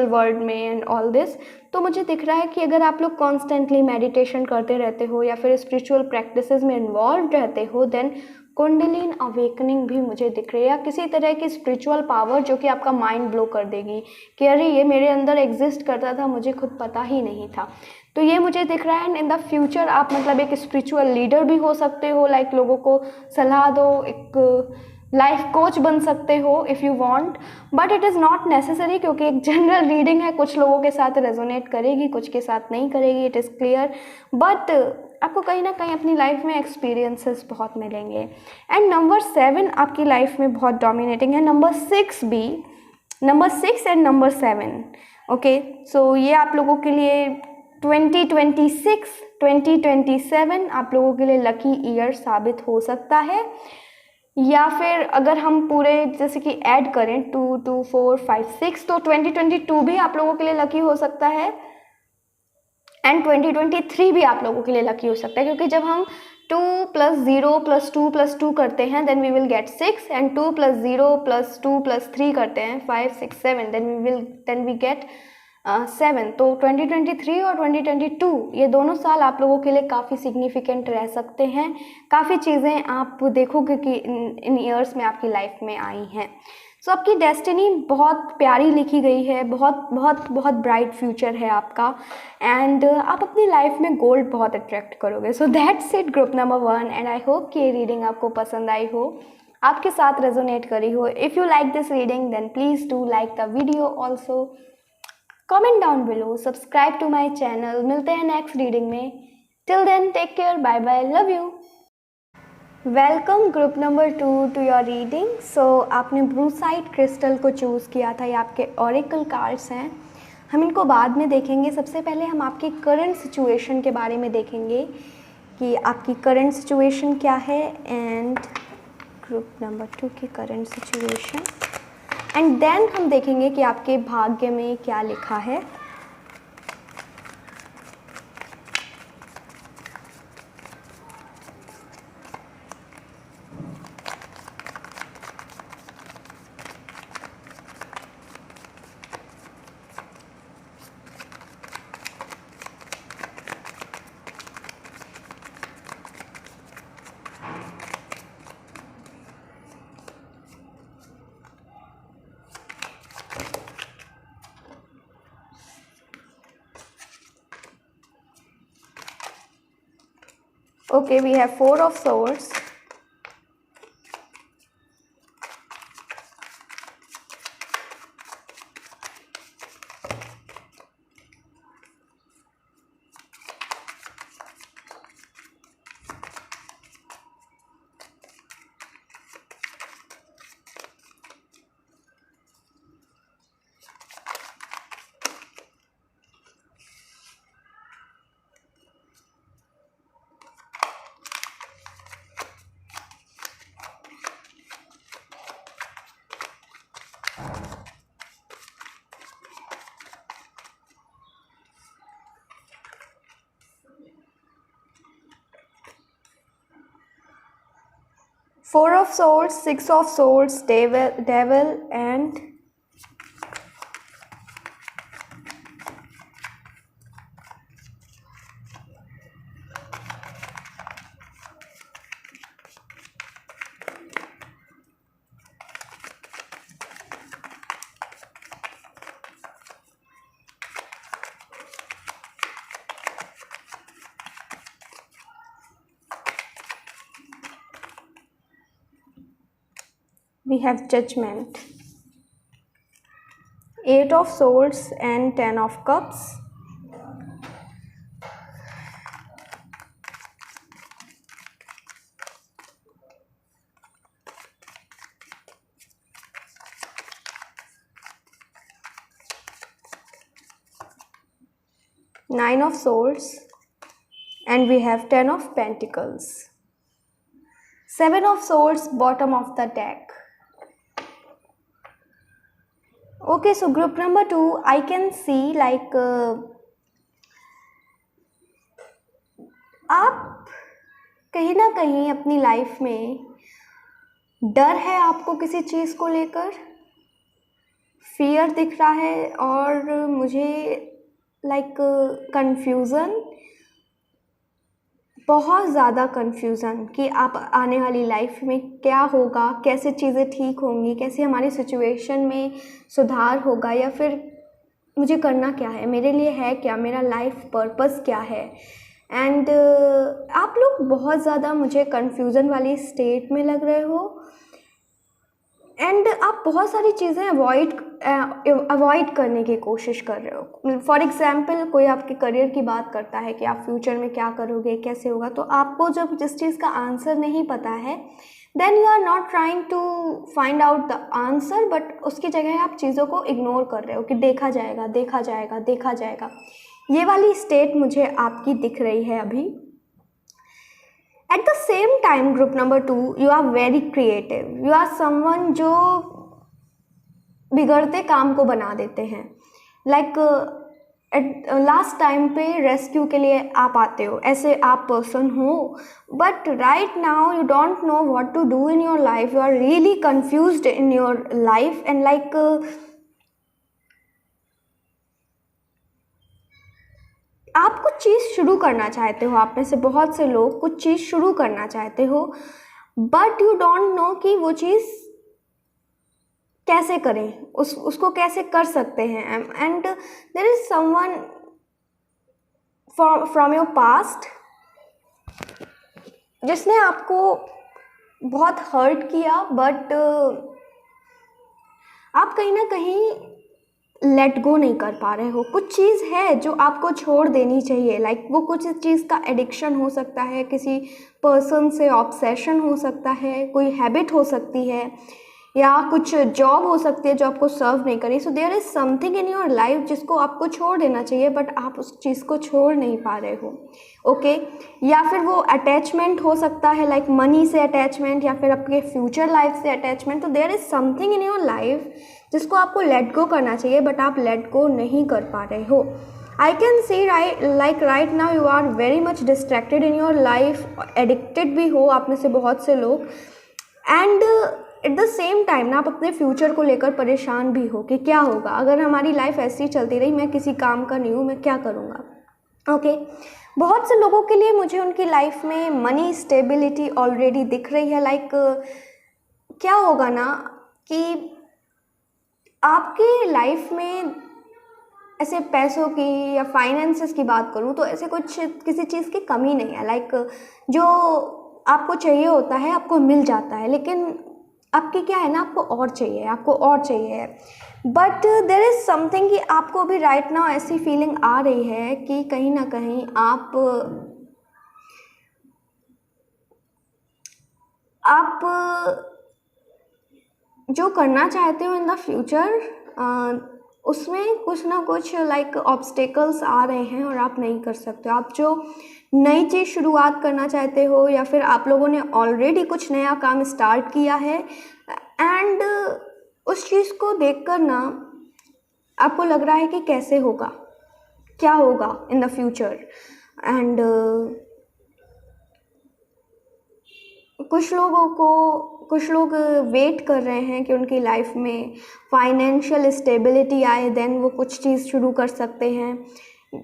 वर्ल्ड में एंड ऑल दिस, तो मुझे दिख रहा है कि अगर आप लोग कॉन्स्टेंटली मेडिटेशन करते रहते हो या फिर स्पिरिचुअल प्रैक्टिसेस में इन्वॉल्व रहते हो, देन कुंडलिनी अवेकनिंग भी मुझे दिख रही है, या किसी तरह की स्पिरिचुअल पावर जो कि आपका माइंड ब्लो कर देगी कि अरे ये मेरे अंदर एग्जिस्ट करता था, मुझे खुद पता ही नहीं था। तो ये मुझे दिख रहा है। एंड इन द फ्यूचर आप मतलब एक स्पिरिचुअल लीडर भी हो सकते हो, लाइक लोगों को सलाह दो, एक लाइफ कोच बन सकते हो if you want, but it is not necessary, क्योंकि एक जनरल रीडिंग है, कुछ लोगों के साथ रेजोनेट करेगी, कुछ के साथ नहीं करेगी, इट इज़ क्लियर। बट आपको कहीं ना कहीं अपनी लाइफ में एक्सपीरियंसेस बहुत मिलेंगे। एंड नंबर 7 आपकी लाइफ में बहुत डोमिनेटिंग है, नंबर 6 भी, नंबर 6 एंड नंबर 7। ओके, सो ये आप लोगों के लिए 2026 2027 आप लोगों के लिए लकी ईयर साबित हो सकता है। या फिर अगर हम पूरे जैसे कि ऐड करें 2 2 4 5 6, तो 2022 भी आप लोगों के लिए लकी हो सकता है, एंड 2023 भी आप लोगों के लिए लकी हो सकता है, क्योंकि जब हम 2 + 0 + 2 + 2 करते हैं then we will get 6, and 2 + 0 + 2 + 3 करते हैं 5 6 7, देन वी गेट 7। तो 2023 और 2022 ये दोनों साल आप लोगों के लिए काफ़ी सिग्निफिकेंट रह सकते हैं। काफ़ी चीज़ें आप देखोगे कि इन ईयर्स में आपकी लाइफ में आई हैं। सो आपकी डेस्टिनी बहुत प्यारी लिखी गई है, बहुत बहुत बहुत ब्राइट फ्यूचर है आपका, एंड आप अपनी लाइफ में गोल्ड बहुत अट्रैक्ट करोगे। So that's it group number 1, and I hope कि ये रीडिंग आपको पसंद आई हो, आपके साथ रेजोनेट करी हो। If you like this reading then please do like the video also, comment down below, subscribe to my channel. मिलते हैं नेक्स्ट रीडिंग में। Till then take care, bye bye, love you. Welcome group number 2 to your reading. So आपने brucite crystal को choose किया था, ये आपके oracle cards हैं। हम इनको बाद में देखेंगे, सबसे पहले हम आपकी करंट सिचुएशन के बारे में देखेंगे कि आपकी करंट सिचुएशन क्या है, एंड ग्रुप नंबर 2 की करंट सिचुएशन, एंड देन हम देखेंगे कि आपके भाग्य में क्या लिखा है। Okay, we have 4 of Swords, Four of Swords, 6 of Swords, Devil and we have Judgment, 8 of Swords and 10 of Cups, Nine of Swords, and we have 10 of Pentacles, 7 of Swords, bottom of the deck. Okay, so group number 2, I can see like आप कहीं ना कहीं अपनी life में डर है, आपको किसी चीज़ को लेकर फियर दिख रहा है, और मुझे लाइक कंफ्यूज़न, बहुत ज़्यादा कन्फ्यूज़न कि आप आने वाली लाइफ में क्या होगा, कैसे चीज़ें ठीक होंगी, कैसे हमारी सिचुएशन में सुधार होगा, या फिर मुझे करना क्या है, मेरे लिए है क्या, मेरा लाइफ पर्पस क्या है। एंड आप लोग बहुत ज़्यादा मुझे कन्फ्यूज़न वाली स्टेट में लग रहे हो, एंड आप बहुत सारी चीज़ें अवॉइड करने की कोशिश कर रहे हो। फॉर एग्ज़ाम्पल, कोई आपके करियर की बात करता है कि आप फ्यूचर में क्या करोगे, कैसे होगा, तो आपको जब जिस चीज़ का आंसर नहीं पता है, then you are not trying to find out the answer, but उसकी जगह आप चीज़ों को इग्नोर कर रहे हो कि देखा जाएगा, देखा जाएगा, देखा जाएगा। ये वाली स्टेट मुझे आपकी दिख रही है अभी। At the same time, group number 2, you are very creative, you are someone जो बिगड़ते काम को बना देते हैं। लाइक लास्ट टाइम पे रेस्क्यू के लिए आप आते हो, ऐसे आप पर्सन हो, but right now you don't know what to do in your life, you are really confused in your life, and like आप कुछ चीज़ शुरू करना चाहते हो। आप में से बहुत से लोग कुछ चीज़ शुरू करना चाहते हो, बट यू डोंट नो कि वो चीज़ कैसे करें, उसको कैसे कर सकते हैं। And there is someone from your past जिसने आपको बहुत हर्ट किया, बट आप कहीं ना कहीं लेट गो नहीं कर पा रहे हो। कुछ चीज़ है जो आपको छोड़ देनी चाहिए। लाइक वो कुछ चीज़ का एडिक्शन हो सकता है, किसी पर्सन से ऑब्सेशन हो सकता है, कोई हैबिट हो सकती है, या कुछ जॉब हो सकती है जो आपको सर्व नहीं करी। So there is something in your life जिसको आपको छोड़ देना चाहिए, बट आप उस चीज़ को छोड़ नहीं पा रहे हो। ओके या फिर वो अटैचमेंट हो सकता है, लाइक मनी से अटैचमेंट, या फिर आपके फ्यूचर लाइफ से अटैचमेंट। तो there is something in your life जिसको आपको लेट गो करना चाहिए, बट आप लेट गो नहीं कर पा रहे हो। I can see right now you are very much distracted in your life, addicted भी हो आप में से बहुत से लोग, and at the same time ना आप अपने फ्यूचर को लेकर परेशान भी हो कि क्या होगा अगर हमारी लाइफ ऐसी ही चलती रही, मैं किसी काम का नहीं हूँ, मैं क्या करूँगा। ओके बहुत से लोगों के लिए मुझे उनकी लाइफ में मनी स्टेबिलिटी ऑलरेडी दिख रही है। लाइक क्या होगा ना कि आपकी लाइफ में ऐसे पैसों की या फाइनेंसेस की बात करूँ तो ऐसे कुछ किसी चीज़ की कमी नहीं है। लाइक जो आपको चाहिए होता है आपको मिल जाता है, लेकिन आपकी क्या है ना, आपको और चाहिए, आपको और चाहिए। बट देयर इज़ समथिंग कि आपको अभी राइट नाउ ऐसी फीलिंग आ रही है कि कहीं ना कहीं आप जो करना चाहते हो इन द फ्यूचर उसमें कुछ ना कुछ लाइक ऑब्स्टेकल्स आ रहे हैं और आप नहीं कर सकते। आप जो नई चीज़ शुरुआत करना चाहते हो, या फिर आप लोगों ने ऑलरेडी कुछ नया काम स्टार्ट किया है, एंड उस चीज़ को देखकर ना आपको लग रहा है कि कैसे होगा, क्या होगा इन द फ्यूचर। एंड कुछ लोग वेट कर रहे हैं कि उनकी लाइफ में फाइनेंशियल स्टेबिलिटी आए, देन वो कुछ चीज़ शुरू कर सकते हैं,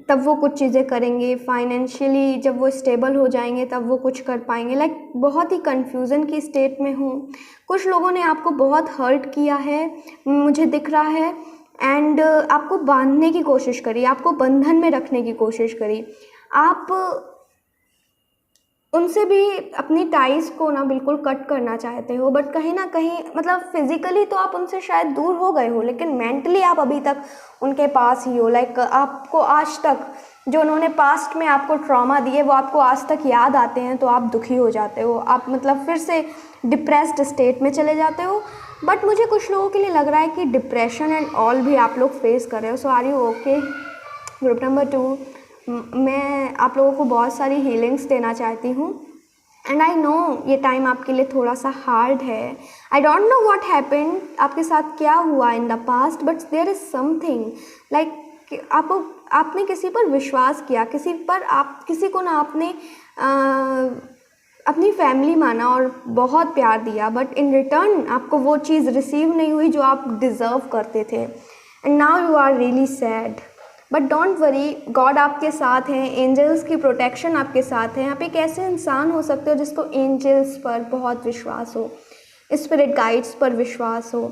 तब वो कुछ चीज़ें करेंगे। फाइनेंशियली जब वो स्टेबल हो जाएंगे तब वो कुछ कर पाएंगे। लाइक बहुत ही कन्फ्यूज़न की स्टेट में हूँ। कुछ लोगों ने आपको बहुत हर्ट किया है मुझे दिख रहा है, एंड आपको बांधने की कोशिश करी, आपको बंधन में रखने की कोशिश करी। आप उनसे भी अपनी टाइज को ना बिल्कुल कट करना चाहते हो, बट कहीं ना कहीं मतलब फिज़िकली तो आप उनसे शायद दूर हो गए हो, लेकिन मेंटली आप अभी तक उनके पास ही हो। लाइक आपको आज तक जो उन्होंने पास्ट में आपको ट्रॉमा दिए वो आपको आज तक याद आते हैं, तो आप दुखी हो जाते हो, आप मतलब फिर से डिप्रेस्ड स्टेट में चले जाते हो। बट मुझे कुछ लोगों के लिए लग रहा है कि डिप्रेशन एंड ऑल भी आप लोग फेस कर रहे हो। So are you okay? Group number 2, मैं आप लोगों को बहुत सारी हीलिंग्स देना चाहती हूँ, एंड आई नो ये टाइम आपके लिए थोड़ा सा हार्ड है। I don't know what happened, आपके साथ क्या हुआ in the past, but there is something like आपने किसी पर विश्वास किया, किसी को ना आपने अपनी फैमिली माना और बहुत प्यार दिया, बट इन रिटर्न आपको वो चीज़ रिसीव नहीं हुई जो आप डिज़र्व करते थे, and now you are really sad. But don't worry, God आपके साथ हैं, एंजल्स की प्रोटेक्शन आपके साथ है। आप एक ऐसे इंसान हो सकते हो जिसको एंजल्स पर बहुत विश्वास हो, स्पिरिट गाइड्स पर विश्वास हो,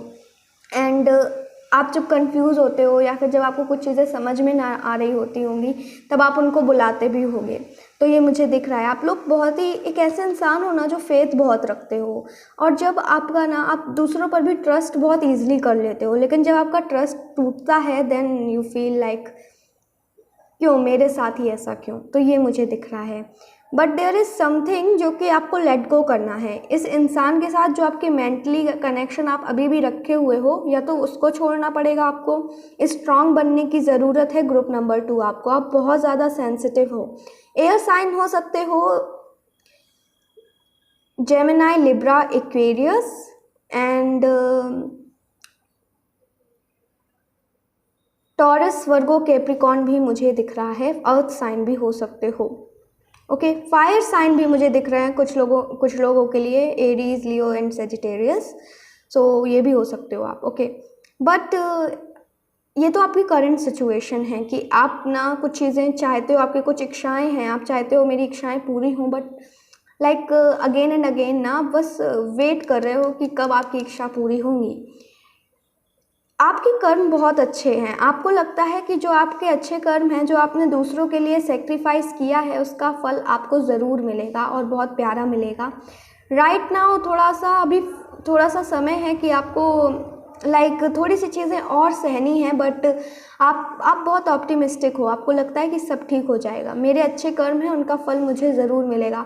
एंड आप जब कंफ्यूज होते हो या फिर जब आपको कुछ चीज़ें समझ में ना आ रही होती होंगी तब आप उनको बुलाते भी होंगे। तो ये मुझे दिख रहा है, आप लोग बहुत ही एक ऐसे इंसान हो ना जो फेथ बहुत रखते हो, और जब आपका ना आप दूसरों पर भी ट्रस्ट बहुत ईजिली कर लेते हो, लेकिन जब आपका ट्रस्ट टूटता है देन यू फील लाइक क्यों मेरे साथ ही ऐसा क्यों। तो ये मुझे दिख रहा है, बट देयर इज़ समथिंग जो कि आपको लेट गो करना है। इस इंसान के साथ जो आपके मेंटली कनेक्शन आप अभी भी रखे हुए हो, या तो उसको छोड़ना पड़ेगा आपको। स्ट्रांग बनने की ज़रूरत है ग्रुप नंबर 2 आपको। आप बहुत ज़्यादा सेंसिटिव हो, एयर साइन हो सकते हो, Gemini, Libra, Aquarius and taurus, Virgo, Capricorn भी मुझे दिख रहा है। अर्थ साइन भी हो सकते हो। ओके, फायर साइन भी मुझे दिख रहे हैं कुछ लोगों के लिए, एरीज, लियो एंड सेजिटेरियस। सो ये भी हो सकते हो आप। ओके, बट ये तो आपकी करंट सिचुएशन है कि आप ना कुछ चीज़ें चाहते हो, आपकी कुछ इच्छाएं हैं, आप चाहते हो मेरी इच्छाएं पूरी हों, but like again and again ना बस वेट कर रहे हो कि कब आपकी इच्छा पूरी होंगी। आपके कर्म बहुत अच्छे हैं, आपको लगता है कि जो आपके अच्छे कर्म हैं, जो आपने दूसरों के लिए सेक्रीफाइस किया है, उसका फल आपको ज़रूर मिलेगा और बहुत प्यारा मिलेगा। राइट नाउ अभी थोड़ा सा समय है कि आपको लाइक थोड़ी सी चीज़ें और सहनी हैं, बट आप बहुत ऑप्टिमिस्टिक हो, आपको लगता है कि सब ठीक हो जाएगा, मेरे अच्छे कर्म हैं, उनका फल मुझे ज़रूर मिलेगा।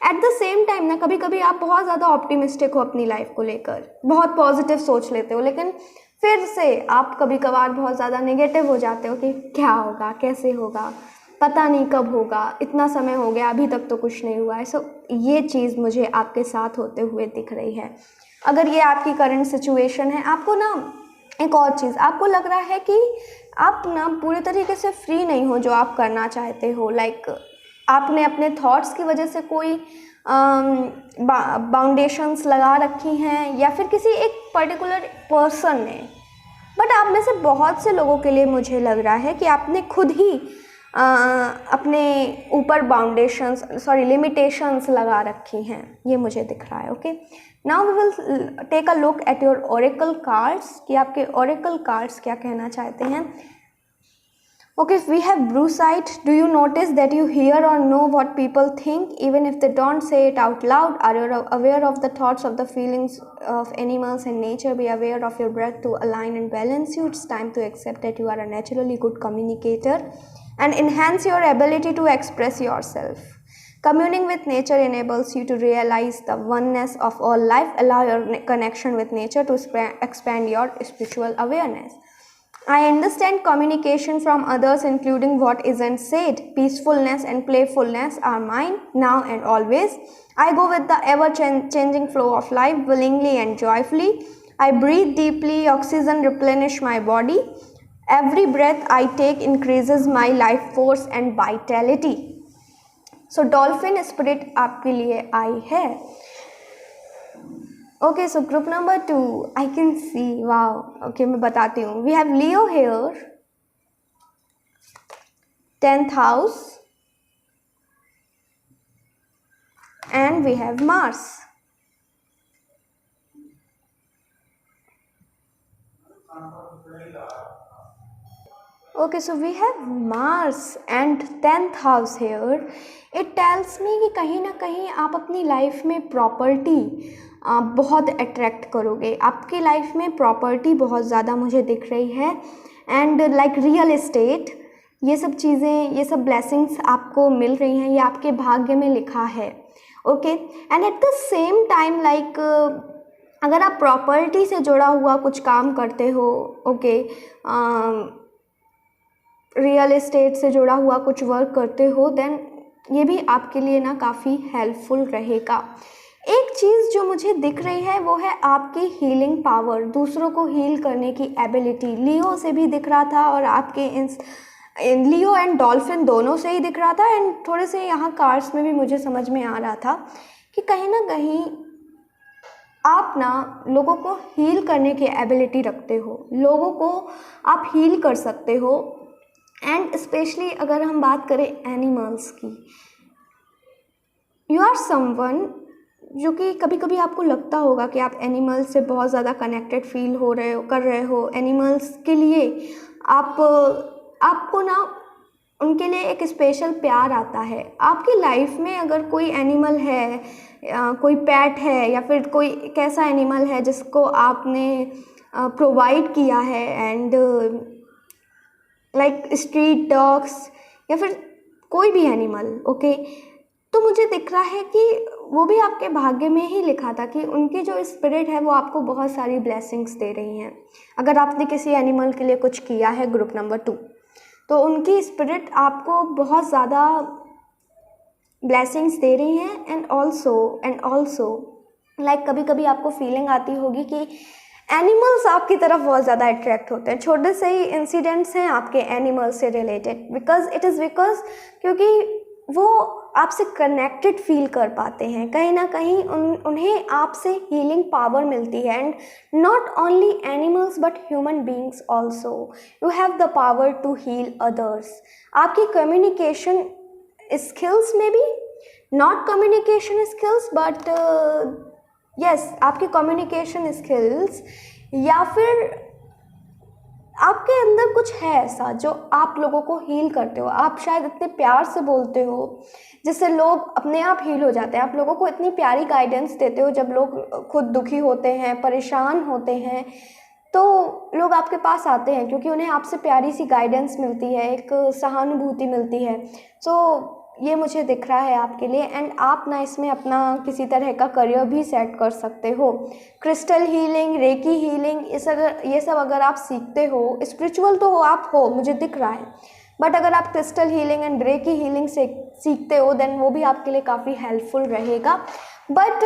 एट द सेम टाइम ना कभी कभी आप बहुत ज़्यादा ऑप्टिमिस्टिक हो अपनी लाइफ को लेकर, बहुत पॉजिटिव सोच लेते हो, लेकिन फिर से आप कभी कभार बहुत ज़्यादा नेगेटिव हो जाते हो कि क्या होगा, कैसे होगा, पता नहीं कब होगा, इतना समय हो गया अभी तक तो कुछ नहीं हुआ है। सो ये चीज़ मुझे आपके साथ होते हुए दिख रही है। अगर ये आपकी करंट सिचुएशन है, आपको ना एक और चीज़, आपको लग रहा है कि आप ना पूरे तरीके से फ्री नहीं हो जो आप करना चाहते हो। लाइक आपने अपने थॉट्स की वजह से कोई बाउंडेशंस लगा रखी हैं, या फिर किसी एक पर्टिकुलर पर्सन ने, बट आप में से बहुत से लोगों के लिए मुझे लग रहा है कि आपने खुद ही अपने ऊपर लिमिटेशंस लगा रखी हैं, ये मुझे दिख रहा है। Okay, now we will take a look at your oracle cards कि आपके ओरेकल कार्ड्स क्या कहना चाहते हैं। Okay, if we have Brucite, do you notice that you hear or know what people think even if they don't say it out loud? Are you aware of the thoughts, of the feelings of animals and nature? Be aware of your breath to align and balance you. It's time to accept that you are a naturally good communicator and enhance your ability to express yourself. Communing with nature enables you to realize the oneness of all life. Allow your connection with nature to expand your spiritual awareness. I understand communication from others, including what isn't said. Peacefulness and playfulness are mine, now and always. I go with the ever-changing flow of life, willingly and joyfully. I breathe deeply, oxygen replenishes my body. Every breath I take increases my life force and vitality. So, dolphin spirit आपके लिए आई है। Okay, so group number 2, I can see, wow, okay, मैं बताती हूँ। We have Leo here, 10th house, and we have Mars. Okay, so we have Mars and 10th house here. It tells me कि कहीं ना कहीं आप अपनी life में प्रॉपर्टी बहुत अट्रैक्ट करोगे। आपकी लाइफ में प्रॉपर्टी बहुत ज़्यादा मुझे दिख रही है, एंड लाइक रियल एस्टेट, ये सब चीज़ें, ये सब ब्लेसिंग्स आपको मिल रही हैं, ये आपके भाग्य में लिखा है। Okay, and at the same time like अगर आप प्रॉपर्टी से जुड़ा हुआ कुछ काम करते हो, ओके, रियल एस्टेट से जुड़ा हुआ कुछ वर्क करते हो, देन ये भी आपके लिए ना काफ़ी हेल्पफुल रहेगा। एक चीज़ जो मुझे दिख रही है वो है आपकी हीलिंग पावर, दूसरों को हील करने की एबिलिटी। लियो से भी दिख रहा था और आपके लियो एंड डॉल्फिन दोनों से ही दिख रहा था, एंड थोड़े से यहाँ कार्ड्स में भी मुझे समझ में आ रहा था कि कहीं ना कहीं आप ना लोगों को हील करने की एबिलिटी रखते हो, लोगों को आप हील कर सकते हो एंड स्पेशली अगर हम बात करें एनिमल्स की, यू आर समवन जो कि कभी कभी आपको लगता होगा कि आप एनिमल्स से बहुत ज़्यादा कनेक्टेड फील कर रहे हो। एनिमल्स के लिए आपको ना उनके लिए एक स्पेशल प्यार आता है। आपकी लाइफ में अगर कोई एनिमल है, कोई पेट है, या फिर कोई एक ऐसा एनिमल है जिसको आपने प्रोवाइड किया है, एंड लाइक स्ट्रीट डॉग्स या फिर कोई भी एनिमल, ओके, तो मुझे दिख रहा है कि वो भी आपके भाग्य में ही लिखा था कि उनकी जो स्पिरिट है वो आपको बहुत सारी ब्लेसिंग्स दे रही हैं। अगर आपने किसी एनिमल के लिए कुछ किया है, ग्रुप नंबर 2, तो उनकी स्पिरिट आपको बहुत ज़्यादा ब्लेसिंग्स दे रही हैं। एंड ऑल्सो लाइक कभी कभी आपको फीलिंग आती होगी कि एनिमल्स आपकी तरफ बहुत ज़्यादा अट्रैक्ट होते हैं। छोटे से ही इंसिडेंट्स हैं आपके एनिमल्स से रिलेटेड, बिकॉज क्योंकि वो आपसे कनेक्टेड फील कर पाते हैं। कहीं ना कहीं उन्हें आपसे हीलिंग पावर मिलती है। And not only animals but human beings also, you have the power to heal others. आपकी कम्युनिकेशन स्किल्स में भी, not communication skills but yes, आपकी कम्युनिकेशन स्किल्स, या फिर आपके अंदर कुछ है ऐसा जो आप लोगों को हील करते हो। आप शायद इतने प्यार से बोलते हो जिससे लोग अपने आप हील हो जाते हैं। आप लोगों को इतनी प्यारी गाइडेंस देते हो, जब लोग खुद दुखी होते हैं, परेशान होते हैं, तो लोग आपके पास आते हैं क्योंकि उन्हें आपसे प्यारी सी गाइडेंस मिलती है, एक सहानुभूति मिलती है। सो ये मुझे दिख रहा है आपके लिए। एंड आप ना इसमें अपना किसी तरह का करियर भी सेट कर सकते हो। क्रिस्टल हीलिंग, रेकी हीलिंग, ये सब अगर आप सीखते हो, स्पिरिचुअल तो आप हो, मुझे दिख रहा है, बट अगर आप crystal healing and recce healing से सीखते हो देन वो भी आपके लिए काफ़ी हेल्पफुल रहेगा। बट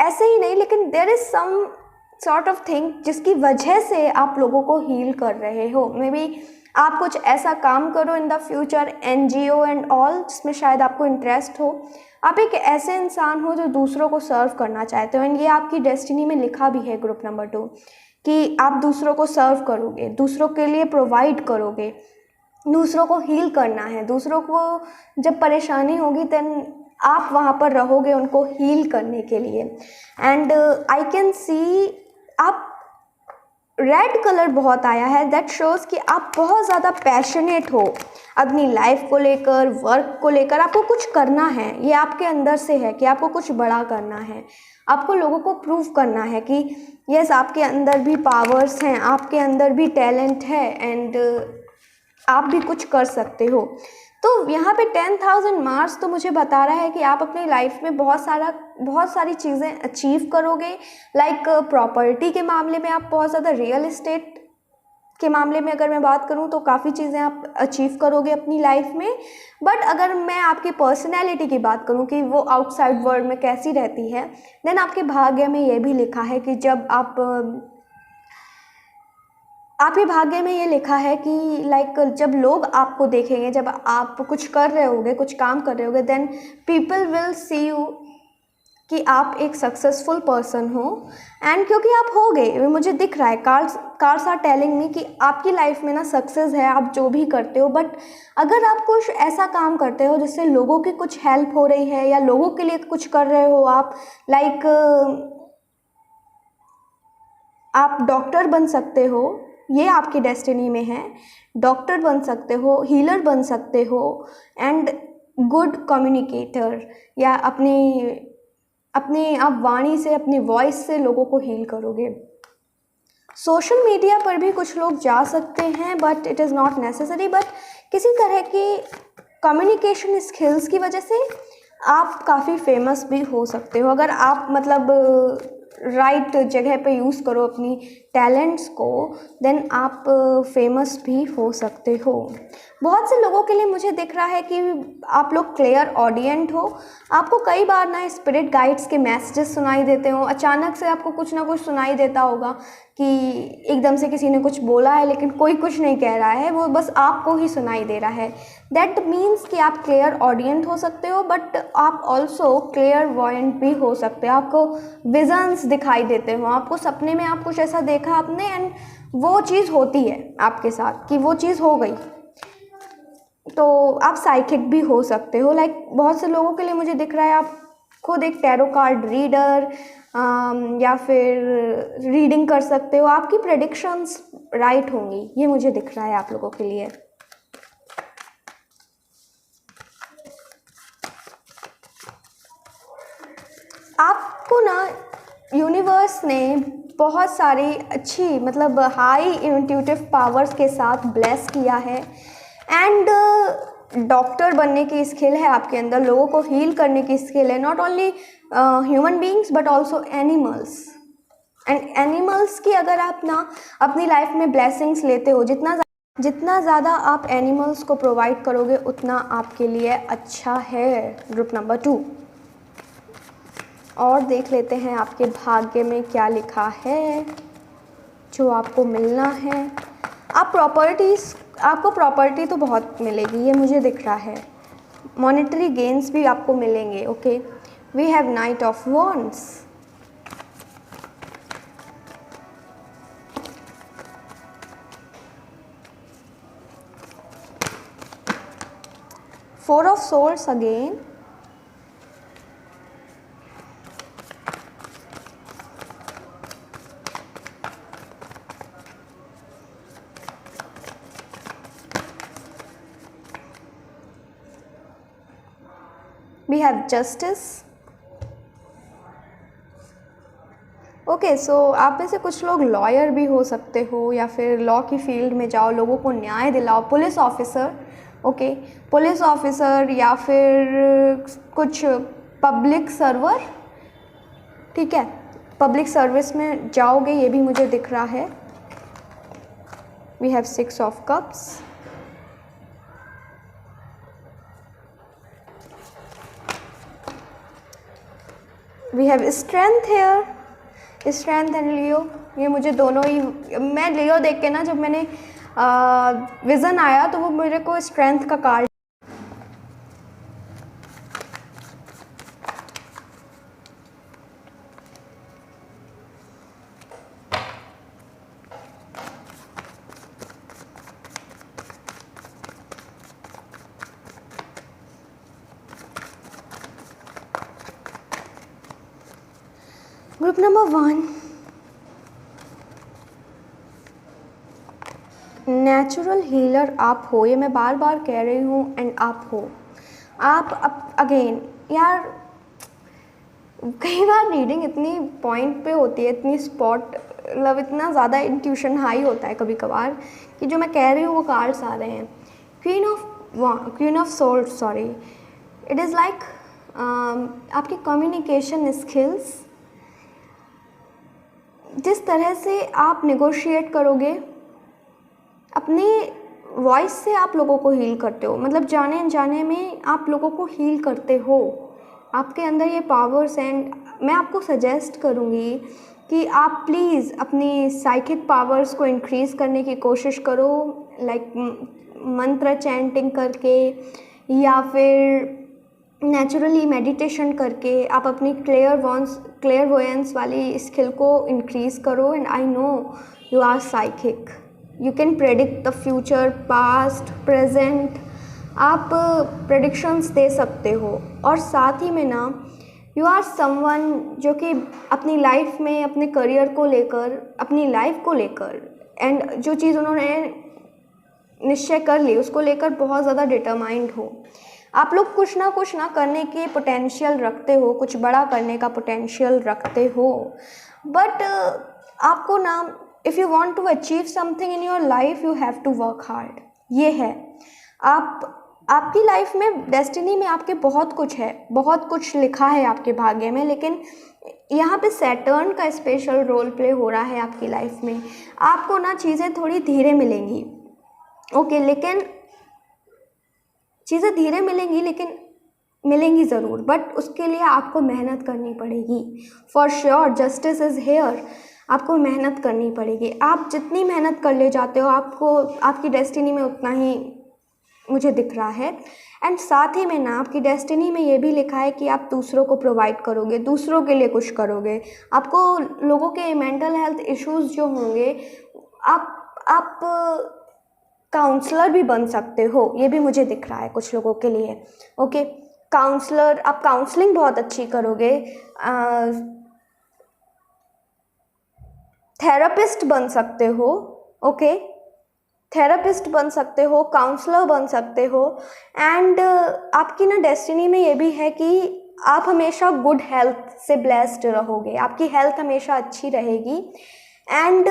ऐसे ही नहीं, लेकिन there is some sort of thing जिसकी वजह से आप लोगों को हील कर रहे हो। मे बी आप कुछ ऐसा काम करो इन the future, NGO and all, जिसमें शायद आपको इंटरेस्ट हो। आप एक ऐसे इंसान हो जो दूसरों को सर्व करना चाहते हो। एंड ये आपकी डेस्टिनी में लिखा भी है ग्रुप नंबर 2 कि आप दूसरों को सर्व करोगे, दूसरों के लिए प्रोवाइड करोगे, दूसरों को हील करना है। दूसरों को जब परेशानी होगी देन आप वहाँ पर रहोगे उनको हील करने के लिए। एंड आई कैन सी आप रेड कलर बहुत आया है, दैट शोज़ कि आप बहुत ज़्यादा पैशनेट हो अपनी लाइफ को लेकर, वर्क को लेकर। आपको कुछ करना है, ये आपके अंदर से है कि आपको कुछ बड़ा करना है। आपको लोगों को प्रूव करना है कि यस, आपके अंदर भी पावर्स हैं, आपके अंदर भी टैलेंट है, एंड आप भी कुछ कर सकते हो। तो यहाँ पे 10,000 मार्क्स तो मुझे बता रहा है कि आप अपनी लाइफ में बहुत सारी चीज़ें अचीव करोगे। लाइक प्रॉपर्टी के मामले में आप बहुत ज़्यादा, रियल इस्टेट के मामले में अगर मैं बात करूँ तो काफ़ी चीज़ें आप अचीव करोगे अपनी लाइफ में। बट अगर मैं आपकी पर्सनैलिटी की बात करूँ कि वो आउटसाइड वर्ल्ड में कैसी रहती है, देन आपके भाग्य में ये भी लिखा है कि जब आपके भाग्य में ये लिखा है कि लाइक जब लोग आपको देखेंगे, जब आप कुछ कर रहे होगे, कुछ काम कर रहे होगे, then people will see you कि आप एक सक्सेसफुल पर्सन हो। एंड क्योंकि आप हो गए, मुझे दिख रहा है, कार्ड्स आर टेलिंग मी कि आपकी लाइफ में ना सक्सेस है, आप जो भी करते हो। बट अगर आप कुछ ऐसा काम करते हो जिससे लोगों की कुछ हेल्प हो रही है या लोगों के लिए कुछ कर रहे हो, आप डॉक्टर बन सकते हो, ये आपकी डेस्टिनी में है। डॉक्टर बन सकते हो, हीलर बन सकते हो, एंड गुड कम्युनिकेटर, या अपनी आप वाणी से, अपनी वॉइस से लोगों को हील करोगे। सोशल मीडिया पर भी कुछ लोग जा सकते हैं but it is not necessary. But किसी तरह की कम्युनिकेशन स्किल्स की वजह से आप काफ़ी फेमस भी हो सकते हो। अगर आप राइट जगह पे यूज़ करो अपनी टैलेंट्स को, देन आप फेमस भी हो सकते हो। बहुत से लोगों के लिए मुझे दिख रहा है कि आप लोग क्लियर ऑडियंट हो। आपको कई बार ना स्पिरिट गाइड्स के मैसेजेस सुनाई देते हो। अचानक से आपको कुछ ना कुछ सुनाई देता होगा कि एकदम से किसी ने कुछ बोला है लेकिन कोई कुछ नहीं कह रहा है, वो बस आपको ही सुनाई दे रहा है। दैट मीन्स कि आप क्लियर ऑडियंट हो सकते हो, बट आप ऑल्सो क्लियर वॉयंट भी हो सकते हो। आपको विजन्स दिखाई देते हो, आपको सपने में आप कुछ ऐसा देखा आपने, एंड वो चीज़ होती है आपके साथ कि वो चीज़ हो गई। तो आप साइकिक भी हो सकते हो। लाइक बहुत से लोगों के लिए मुझे दिख रहा है आप खुद एक टैरो कार्ड रीडर या फिर रीडिंग कर सकते हो। आपकी प्रेडिक्शंस राइट होंगी, ये मुझे दिख रहा है आप लोगों के लिए। आपको ना यूनिवर्स ने बहुत सारी अच्छी मतलब हाई इंट्यूटिव पावर्स के साथ ब्लेस किया है। एंड डॉक्टर बनने की स्किल है आपके अंदर, लोगों को हील करने की स्किल है। Not only human beings but also animals. And animals की अगर आप ना अपनी लाइफ में ब्लेसिंग्स लेते हो, जितना ज़्यादा आप एनिमल्स को प्रोवाइड करोगे उतना आपके लिए अच्छा है। ग्रुप नंबर 2 और देख लेते हैं आपके भाग्य में क्या लिखा है जो आपको मिलना है। आपको प्रॉपर्टी तो बहुत मिलेगी, ये मुझे दिख रहा है। मॉनेटरी गेन्स भी आपको मिलेंगे। Okay, we have knight of wands, four of swords again, we have justice। Okay so आप में से कुछ लोग लॉयर भी हो सकते हो या फिर लॉ की फील्ड में जाओ, लोगों को न्याय दिलाओ। Police officer, okay, police officer या फिर कुछ पब्लिक सर्वर, ठीक है, पब्लिक सर्विस में जाओगे, ये भी मुझे दिख रहा है। We have 6 of cups, we have strength here, strength and Leo. ये मुझे दोनों ही, मैं लियो देख के ना जब मैंने विज़न आया तो वो मेरे को स्ट्रेंथ का card. Group number 1 natural healer आप हो, ये मैं बार बार कह रही हूँ। एंड आप हो, आप अगेन यार कई बार रीडिंग इतनी पॉइंट पे होती है, इतनी स्पॉट मतलब इतना ज़्यादा इंट्यूशन हाई होता है कभी कभार कि जो मैं कह रही हूँ वो कार्ड्स आ रहे हैं। Queen of sword, sorry, it is like आपकी कम्युनिकेशन स्किल्स, जिस तरह से आप नेगोशिएट करोगे, अपने वॉइस से आप लोगों को हील करते हो, मतलब जाने अनजाने में आप लोगों को हील करते हो। आपके अंदर ये पावर्स। एंड मैं आपको सजेस्ट करूँगी कि आप प्लीज़ अपनी साइकिक पावर्स को इंक्रीज़ करने की कोशिश करो, लाइक मंत्र चैंटिंग करके या फिर नेचुरली मेडिटेशन करके आप अपनी क्लेयरवॉयंस वाली स्किल को इंक्रीज़ करो। And I know you are psychic, you can predict the future, past, present, आप प्रेडिक्शंस दे सकते हो। और साथ ही में ना यू आर समवन जो कि अपनी लाइफ में अपने करियर को लेकर, अपनी लाइफ को लेकर एंड जो चीज़ उन्होंने निश्चय कर ली उसको लेकर बहुत ज़्यादा डिटरमाइंड हो। आप लोग कुछ ना करने के पोटेंशियल रखते हो, कुछ बड़ा करने का पोटेंशियल रखते हो। बट आपको ना if you want to achieve something in your life you have to work hard. ये है, आपकी लाइफ में डेस्टिनी में आपके बहुत कुछ है, बहुत कुछ लिखा है आपके भाग्य में, लेकिन यहाँ पे सैटर्न का स्पेशल रोल प्ले हो रहा है आपकी लाइफ में। आपको ना चीज़ें थोड़ी धीरे मिलेंगी, ओके, लेकिन चीज़ें धीरे मिलेंगी लेकिन मिलेंगी ज़रूर, बट उसके लिए आपको मेहनत करनी पड़ेगी। For sure justice is here, आपको मेहनत करनी पड़ेगी। आप जितनी मेहनत कर ले जाते हो आपको आपकी डेस्टिनी में उतना ही मुझे दिख रहा है। एंड साथ ही में ना आपकी डेस्टिनी में ये भी लिखा है कि आप दूसरों को प्रोवाइड करोगे, दूसरों के लिए कुछ करोगे। आपको लोगों के मेंटल हेल्थ इश्यूज़ जो होंगे आप काउंसलर भी बन सकते हो, ये भी मुझे दिख रहा है कुछ लोगों के लिए। ओके, काउंसलर, आप काउंसलिंग बहुत अच्छी करोगे। थेरेपिस्ट बन सकते हो। ओके, थेरेपिस्ट बन सकते हो, काउंसलर बन सकते हो। एंड आपकी ना डेस्टिनी में ये भी है कि आप हमेशा गुड हेल्थ से ब्लेस्ड रहोगे, आपकी हेल्थ हमेशा अच्छी रहेगी। And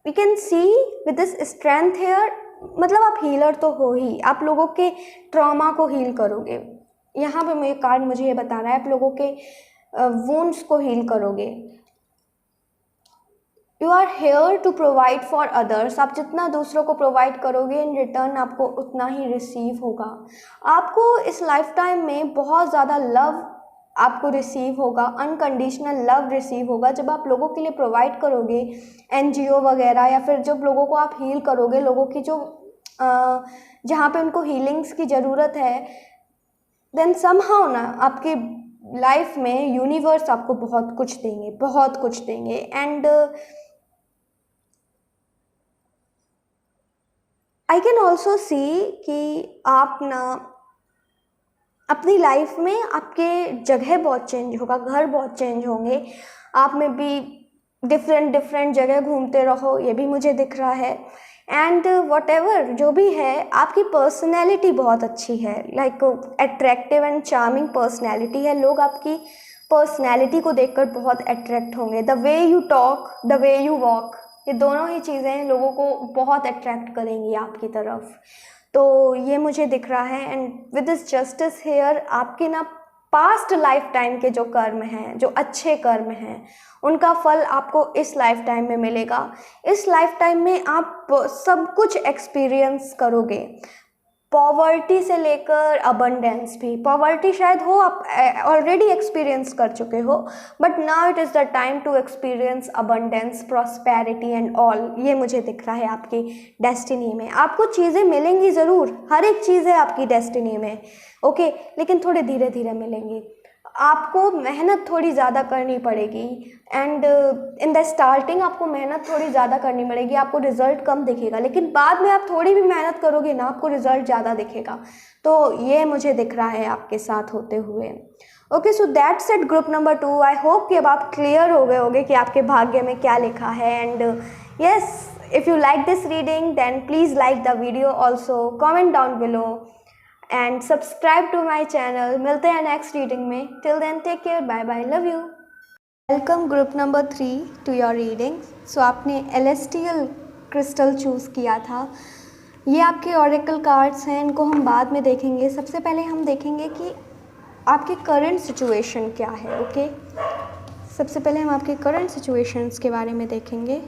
we can see with this strength here, मतलब आप हीलर तो हो ही, आप लोगों के ट्रॉमा को हील करोगे। यहाँ पे मेरे कार्ड मुझे ये बता रहा है, आप लोगों के वुंड्स को हील करोगे। You are here to provide for others, आप जितना दूसरों को प्रोवाइड करोगे इन रिटर्न आपको उतना ही रिसीव होगा। आपको इस लाइफ टाइम में बहुत ज़्यादा लव आपको रिसीव होगा, अनकंडीशनल लव रिसीव होगा जब आप लोगों के लिए प्रोवाइड करोगे। एनजीओ वगैरह, या फिर जब लोगों को आप हील करोगे, लोगों की जो जहाँ पे उनको हीलिंग्स की ज़रूरत है, देन समहाउ ना आपकी लाइफ में यूनिवर्स आपको बहुत कुछ देंगे, बहुत कुछ देंगे। And I can also see कि आप ना अपनी लाइफ में आपके जगह बहुत चेंज होगा, घर बहुत चेंज होंगे। आप में भी डिफरेंट डिफरेंट जगह घूमते रहो, ये भी मुझे दिख रहा है। एंड वट एवर जो भी है, आपकी पर्सनैलिटी बहुत अच्छी है, like attractive and charming personality है। लोग आपकी पर्सनैलिटी को देखकर बहुत अट्रैक्ट होंगे। The way you talk, the way you walk, ये दोनों ही चीज़ें लोगों को बहुत अट्रैक्ट करेंगी आपकी तरफ। तो ये मुझे दिख रहा है। And with this justice here, आपके ना पास्ट लाइफ टाइम के जो कर्म हैं, जो अच्छे कर्म हैं, उनका फल आपको इस लाइफ टाइम में मिलेगा। इस लाइफ टाइम में आप सब कुछ एक्सपीरियंस करोगे, पॉवर्टी से लेकर अबंडेंस भी। पॉवर्टी शायद हो, आप ऑलरेडी एक्सपीरियंस कर चुके हो, but now it is the time to experience abundance, prosperity and all. ये मुझे दिख रहा है आपकी डेस्टिनी में। आपको चीज़ें मिलेंगी ज़रूर, हर एक चीज़ है आपकी डेस्टिनी में, ओके, लेकिन थोड़े धीरे धीरे मिलेंगी। आपको मेहनत थोड़ी ज़्यादा करनी पड़ेगी। एंड इन द स्टार्टिंग आपको मेहनत थोड़ी ज़्यादा करनी पड़ेगी, आपको रिजल्ट कम दिखेगा, लेकिन बाद में आप थोड़ी भी मेहनत करोगे ना, आपको रिजल्ट ज़्यादा दिखेगा। तो ये मुझे दिख रहा है आपके साथ होते हुए। Okay, so that's it group number 2। I hope कि अब आप क्लियर हो गए होंगे कि आपके भाग्य में क्या लिखा है। And yes, if you like this reading then please like the video, also comment down below and subscribe to my channel. मिलते हैं नेक्स्ट रीडिंग में। Till then take care, bye bye, love you. Welcome group number 3 to your reading. So आपने celestial crystal choose किया था। ये आपके oracle cards हैं, इनको हम बाद में देखेंगे। सबसे पहले हम देखेंगे कि आपकी करंट सिचुएशन क्या है। ओके, सबसे पहले हम आपके करंट सिचुएशंस के बारे में देखेंगे।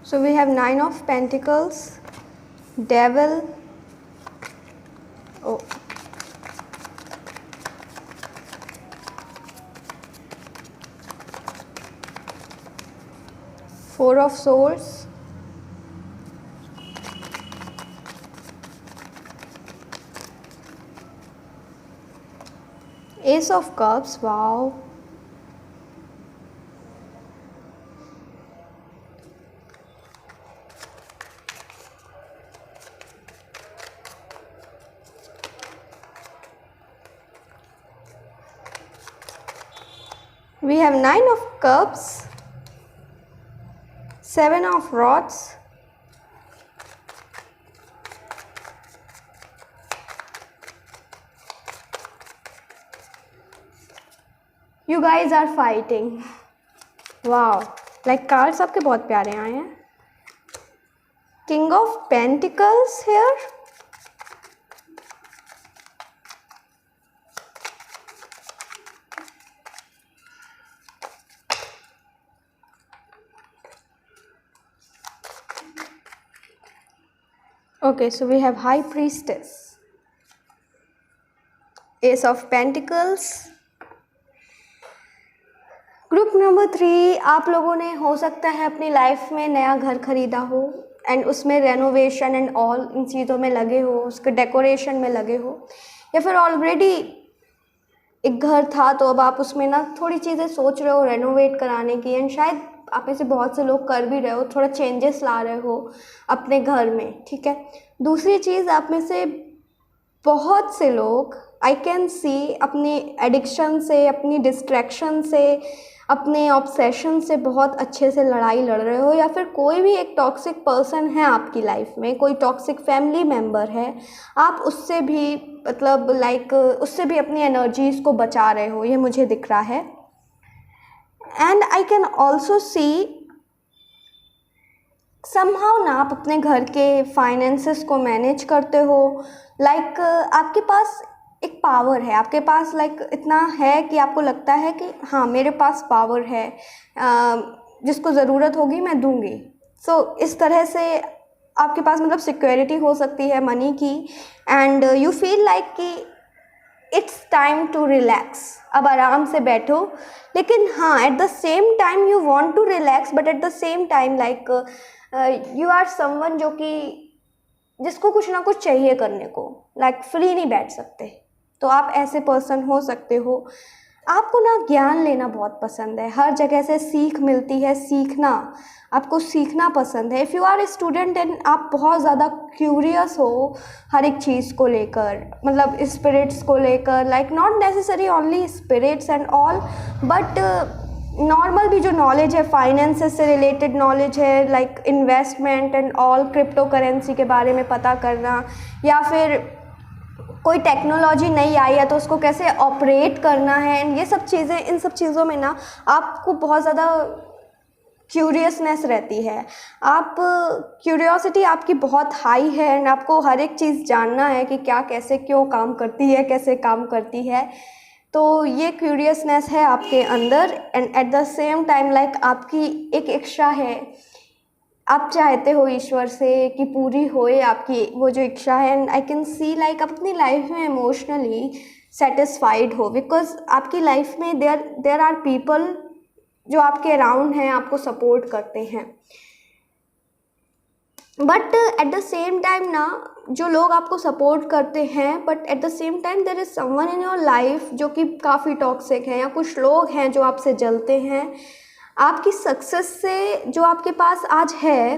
So we have 9 of Pentacles, Devil, oh, 4 of Swords, Ace of Cups, wow, we have 9 of Cups, 7 of Rods, you guys are fighting, wow, like cards आपके बहुत प्यारे आए हैं। King of Pentacles here, okay, so we have High Priestess, S of pentacles. Group number 3, आप लोगों ने हो सकता है अपनी लाइफ में नया घर खरीदा हो एंड उसमें रेनोवेशन एंड ऑल इन चीज़ों में लगे हो, उसके डेकोरेशन में लगे हो, या फिर ऑलरेडी एक घर था तो अब आप उसमें ना थोड़ी चीज़ें सोच रहे हो रेनोवेट कराने की, एंड शायद आप में से बहुत से लोग कर भी रहे हो, थोड़ा चेंजेस ला रहे हो अपने घर में, ठीक है। दूसरी चीज़, आप में से बहुत से लोग आई कैन सी अपनी एडिक्शन से, अपनी डिस्ट्रैक्शन से, अपने ऑब्सेशन से बहुत अच्छे से लड़ाई लड़ रहे हो, या फिर कोई भी एक टॉक्सिक पर्सन है आपकी लाइफ में, कोई टॉक्सिक फैमिली मेम्बर है, आप उससे भी मतलब उससे भी अपनी एनर्जीज़ को बचा रहे हो, ये मुझे दिख रहा है। And I can also see somehow ना आप अपने घर के फाइनेंसेस को मैनेज करते हो, आपके पास एक पावर है, आपके पास इतना है कि आपको लगता है कि हाँ मेरे पास पावर है, जिसको ज़रूरत होगी मैं दूंगी। सो इस तरह से आपके पास मतलब सिक्योरिटी हो सकती है मनी की, एंड यू फील लाइक कि इट्स टाइम टू रिलैक्स, अब आराम से बैठो। लेकिन हाँ, at the same time you want to relax, but at the same time you are someone जिसको कुछ ना कुछ चाहिए करने को, फ्री नहीं बैठ सकते। तो आप ऐसे पर्सन हो सकते हो। आपको ना ज्ञान लेना बहुत पसंद है, हर जगह से सीख मिलती है, आपको सीखना पसंद है। If you are a student and आप बहुत ज़्यादा क्यूरियस हो हर एक चीज़ को लेकर, मतलब स्पिरिट्स को लेकर, not necessary only spirits and all, but normal भी जो नॉलेज है, फाइनेंसेस से रिलेटेड नॉलेज है, investment and all, crypto currency के बारे में पता करना, या फिर कोई टेक्नोलॉजी नई आई है तो उसको कैसे ऑपरेट करना है, एंड ये सब चीज़ें, इन सब चीज़ों में ना आपको बहुत ज़्यादा क्यूरियसनेस रहती है। क्यूरियोसिटी आपकी बहुत हाई है, एंड आपको हर एक चीज़ जानना है कि क्या, कैसे, क्यों काम करती है, कैसे काम करती है। तो ये क्यूरियसनेस है आपके अंदर, and at the same time आपकी एक इच्छा है, आप चाहते हो ईश्वर से कि पूरी होए आपकी वो जो इच्छा है। एंड आई कैन सी आप अपनी लाइफ में इमोशनली सेटिस्फाइड हो, बिकॉज आपकी लाइफ में देयर आर पीपल जो आपके अराउंड हैं, आपको सपोर्ट करते हैं। But at the same time ना, जो लोग आपको सपोर्ट करते हैं, but at the same time there is someone in your life जो कि काफ़ी टॉक्सिक है, या कुछ लोग हैं जो आपसे जलते हैं आपकी सक्सेस से। जो आपके पास आज है,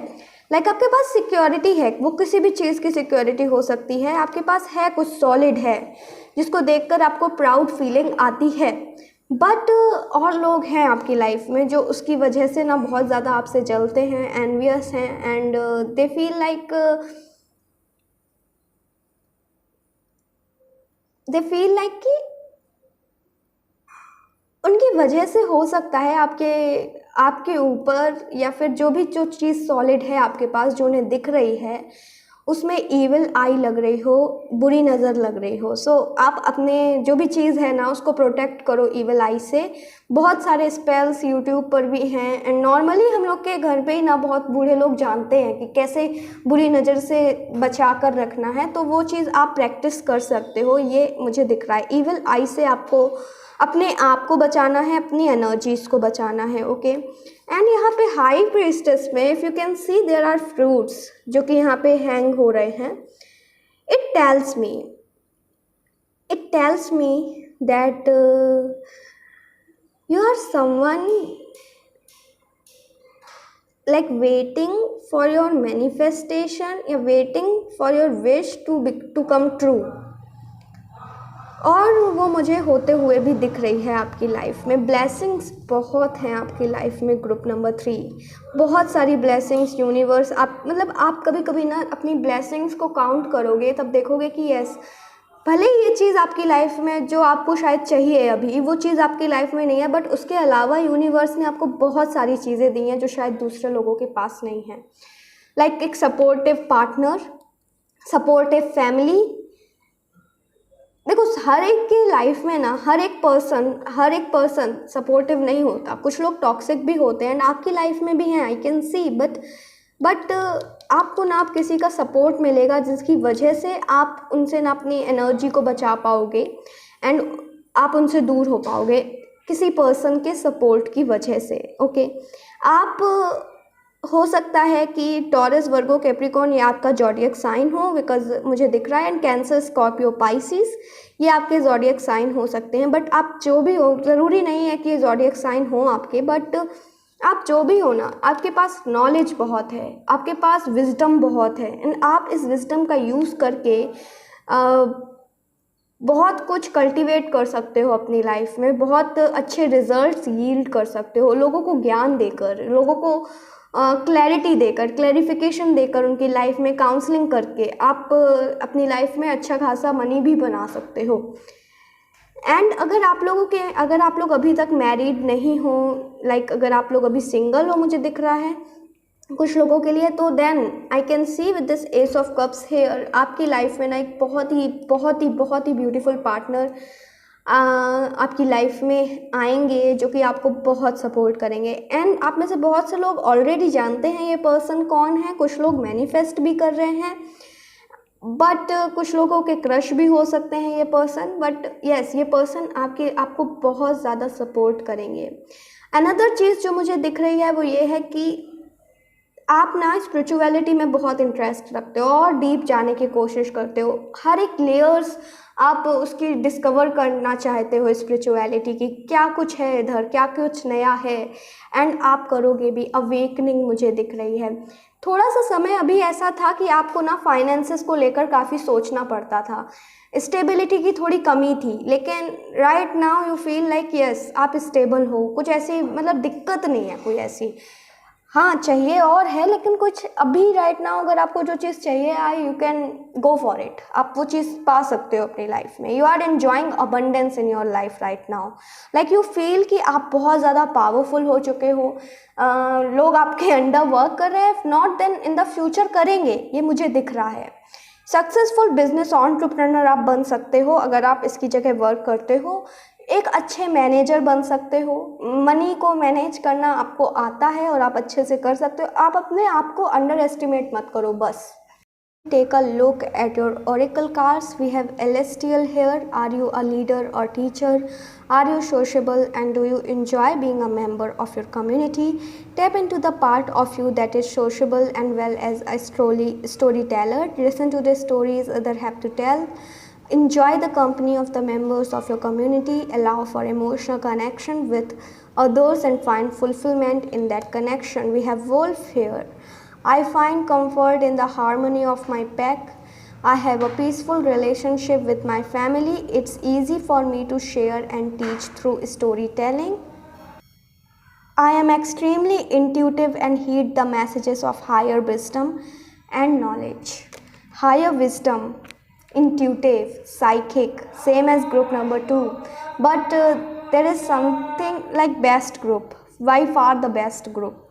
आपके पास सिक्योरिटी है, वो किसी भी चीज़ की सिक्योरिटी हो सकती है, आपके पास है, कुछ सॉलिड है जिसको देखकर आपको प्राउड फीलिंग आती है। बट और लोग हैं आपकी लाइफ में जो उसकी वजह से ना बहुत ज़्यादा आपसे जलते हैं, एनवियस हैं, एंड दे फील लाइक कि उनकी वजह से हो सकता है आपके ऊपर, या फिर जो चीज़ सॉलिड है आपके पास जो उन्हें दिख रही है उसमें ईविल आई लग रही हो, बुरी नज़र लग रही हो। सो आप अपने जो भी चीज़ है ना उसको प्रोटेक्ट करो ईविल आई से। बहुत सारे स्पेल्स यूट्यूब पर भी हैं, एंड नॉर्मली हम लोग के घर पे ही ना बहुत बूढ़े लोग जानते हैं कि कैसे बुरी नज़र से बचा कर रखना है, तो वो चीज़ आप प्रैक्टिस कर सकते हो। ये मुझे दिख रहा है, ईविल आई से आपको अपने आप को बचाना है, अपनी एनर्जीज़ को बचाना है, ओके। एंड यहाँ पे हाई प्रीस्टेस में if you can see there are fruits जो कि यहाँ पे हैंग हो रहे हैं। It tells me that you are someone waiting for your manifestation, या waiting for your wish to come true, और वो मुझे होते हुए भी दिख रही है आपकी लाइफ में। ब्लेसिंग्स बहुत हैं आपकी लाइफ में। ग्रुप नंबर 3, बहुत सारी ब्लेसिंग्स यूनिवर्स, आप कभी कभी ना अपनी ब्लेसिंग्स को काउंट करोगे तब देखोगे कि यस, भले ही ये चीज़ आपकी लाइफ में जो आपको शायद चाहिए अभी वो चीज़ आपकी लाइफ में नहीं है, बट उसके अलावा यूनिवर्स ने आपको बहुत सारी चीज़ें दी हैं जो शायद दूसरे लोगों के पास नहीं है। एक सपोर्टिव पार्टनर, सपोर्टिव फैमिली। देखो, हर एक के लाइफ में ना हर एक पर्सन सपोर्टिव नहीं होता, कुछ लोग टॉक्सिक भी होते हैं, एंड आपकी लाइफ में भी हैं, आई कैन सी। बट आपको ना आप किसी का सपोर्ट मिलेगा जिसकी वजह से आप उनसे ना अपनी एनर्जी को बचा पाओगे, एंड आप उनसे दूर हो पाओगे किसी पर्सन के सपोर्ट की वजह से। ओके, आप हो सकता है कि टॉरस, वर्गो, कैप्रिकॉर्न ये आपका ज़ोडिएक साइन हो, बिकॉज मुझे दिख रहा है, एंड कैंसर, स्कॉर्पियो, पाइसिस ये आपके ज़ोडिएक साइन हो सकते हैं। बट आप जो भी हो, ज़रूरी नहीं है कि ये ज़ोडिएक साइन हो आपके, बट आप जो भी हो ना, आपके पास नॉलेज बहुत है, आपके पास विजडम बहुत है, एंड आप इस विजडम का यूज़ करके बहुत कुछ कल्टीवेट कर सकते हो अपनी लाइफ में, बहुत अच्छे रिजल्ट्स यील्ड कर सकते हो, लोगों को ज्ञान देकर, लोगों को क्लैरिटी देकर, क्लैरिफिकेशन देकर, उनकी लाइफ में काउंसलिंग करके आप अपनी लाइफ में अच्छा खासा मनी भी बना सकते हो। एंड अगर आप लोग अभी तक मैरिड नहीं हो, लाइक अगर आप लोग अभी सिंगल हो, मुझे दिख रहा है कुछ लोगों के लिए, तो then I can see with this ace of cups here आपकी लाइफ में ना एक बहुत ही ब्यूटीफुल पार्टनर आपकी लाइफ में आएंगे, जो कि आपको बहुत सपोर्ट करेंगे। एंड आप में से बहुत से लोग ऑलरेडी जानते हैं ये पर्सन कौन है, कुछ लोग मैनिफेस्ट भी कर रहे हैं, बट कुछ लोगों के क्रश भी हो सकते हैं ये पर्सन। बट यस, ये पर्सन आपको बहुत ज़्यादा सपोर्ट करेंगे। अनदर चीज़ जो मुझे दिख रही है वो ये है कि आप ना स्पिरिचुअलिटी में बहुत इंटरेस्ट रखते हो और डीप जाने की कोशिश करते हो, हर एक लेयर्स आप उसकी डिस्कवर करना चाहते हो, स्पिरिचुअलिटी की क्या कुछ है इधर, क्या कुछ नया है, एंड आप करोगे भी। अवेकनिंग मुझे दिख रही है। थोड़ा सा समय अभी ऐसा था कि आपको ना फाइनेंसेस को लेकर काफ़ी सोचना पड़ता था, स्टेबिलिटी की थोड़ी कमी थी, लेकिन right now you feel like yes आप स्टेबल हो, कुछ ऐसी मतलब दिक्कत नहीं है कोई ऐसी। हाँ, चाहिए और है, लेकिन कुछ अभी राइट नाउ अगर आपको जो चीज़ चाहिए you can go for it, आप वो चीज़ पा सकते हो अपनी लाइफ में। You are enjoying abundance in your life right now, like you feel कि आप बहुत ज़्यादा पावरफुल हो चुके हो। लोग आपके अंडर वर्क कर रहे हैं, not then in the future करेंगे, ये मुझे दिख रहा है। सक्सेसफुल बिजनेस एंटरप्रेन्योर आप बन सकते हो अगर आप इसकी जगह वर्क करते हो। एक अच्छे मैनेजर बन सकते हो, मनी को मैनेज करना आपको आता है और आप अच्छे से कर सकते हो। आप अपने आप को अंडर एस्टिमेट मत करो बस। Take a look at your oracle cards. We have celestial here. Are you a leader or teacher? Are you sociable and do you enjoy being a member of your community? Tap into the part of you that is sociable and well as a storyteller. Listen to the stories others have to tell. Enjoy the company of the members of your community. Allow for emotional connection with others and find fulfillment in that connection. We have wolf here. I find comfort in the harmony of my pack. I have a peaceful relationship with my family. It's easy for me to share and teach through storytelling. I am extremely intuitive and heed the messages of higher wisdom and knowledge. Higher wisdom, intuitive, psychic, same as group number 2. But there is something like best group, by far the best group.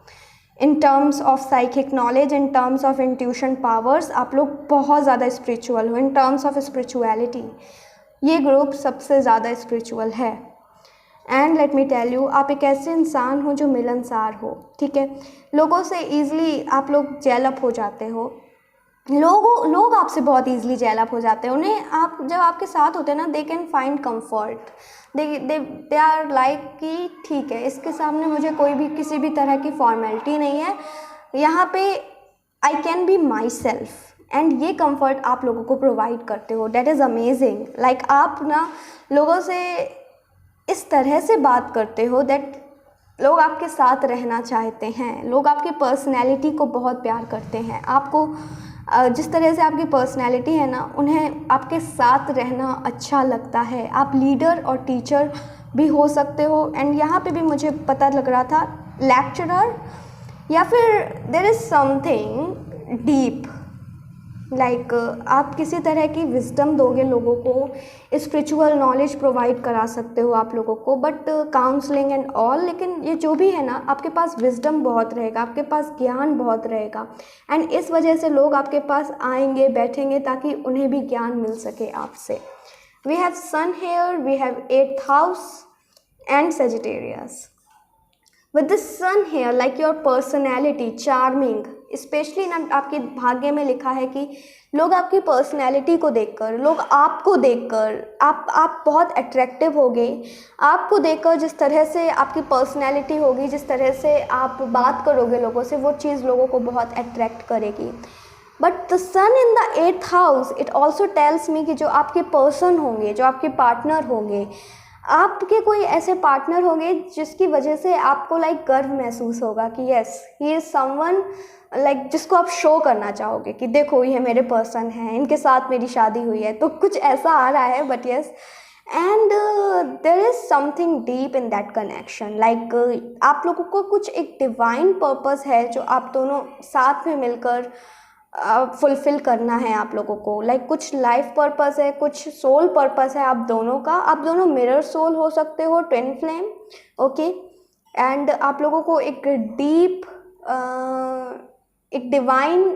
In terms of psychic knowledge, in terms of intuition powers, आप लोग बहुत ज़्यादा spiritual हो। In terms of spirituality ये group सबसे ज़्यादा spiritual है। And let me tell you, आप एक ऐसे इंसान हो जो मिलनसार हो, ठीक है। लोगों से ईजिली आप लोग जेलअप हो जाते हो, लोग आपसे बहुत ईजिली जेलअप हो जाते हैं। उन्हें आप जब आपके साथ होते हैं ना, they can find comfort, they are like कि ठीक है, इसके सामने मुझे कोई भी किसी भी तरह की फॉर्मेलिटी नहीं है, यहाँ पे I can be my self, and ये कंफर्ट आप लोगों को प्रोवाइड करते हो। That is amazing. लाइक आप ना लोगों से इस तरह से बात करते हो दैट लोग आपके साथ रहना चाहते हैं, लोग आपकी पर्सनैलिटी को बहुत प्यार करते हैं। आपको जिस तरह से आपकी पर्सनैलिटी है ना, उन्हें आपके साथ रहना अच्छा लगता है। आप लीडर और टीचर भी हो सकते हो। एंड यहाँ पे भी मुझे पता लग रहा था लेक्चरर, या फिर there is something deep, like आप किसी तरह की विजडम दोगे लोगों को, स्पिरिचुअल नॉलेज प्रोवाइड करा सकते हो आप लोगों को, बट काउंसलिंग एंड ऑल। लेकिन ये जो भी है ना, आपके पास विजडम बहुत रहेगा, आपके पास ज्ञान बहुत रहेगा, एंड इस वजह से लोग आपके पास आएंगे, बैठेंगे, ताकि उन्हें भी ज्ञान मिल सके आपसे। We have sun here, we have 8th house and Sagittarius. With the sun here like your personality charming, specially ना आपके भाग्य में लिखा है कि लोग आपकी पर्सनैलिटी को देखकर, लोग आपको देखकर, आप बहुत अट्रैक्टिव होगे। आपको देखकर जिस तरह से आपकी पर्सनैलिटी होगी, जिस तरह से आप बात करोगे लोगों से, वो चीज़ लोगों को बहुत अट्रैक्ट करेगी। But the sun in the 8th house it also tells me कि जो आपके पर्सन होंगे, जो आपके पार्टनर होंगे, आपके कोई ऐसे पार्टनर होंगे जिसकी वजह से आपको लाइक गर्व महसूस होगा कि yes he is someone, like जिसको आप शो करना चाहोगे कि देखो ये मेरे पर्सन हैं, इनके साथ मेरी शादी हुई है। तो कुछ ऐसा आ रहा है, but yes, and there is something deep in that connection. Like आप लोगों को कुछ एक डिवाइन पर्पस है जो आप दोनों साथ में मिलकर फुलफ़िल करना है आप लोगों को। लाइक कुछ लाइफ पर्पस है, कुछ सोल पर्पस है आप दोनों का। आप दोनों मिरर सोल हो सकते हो, ट्विन फ्लेम, ओके। एंड आप लोगों को एक डीप एक डिवाइन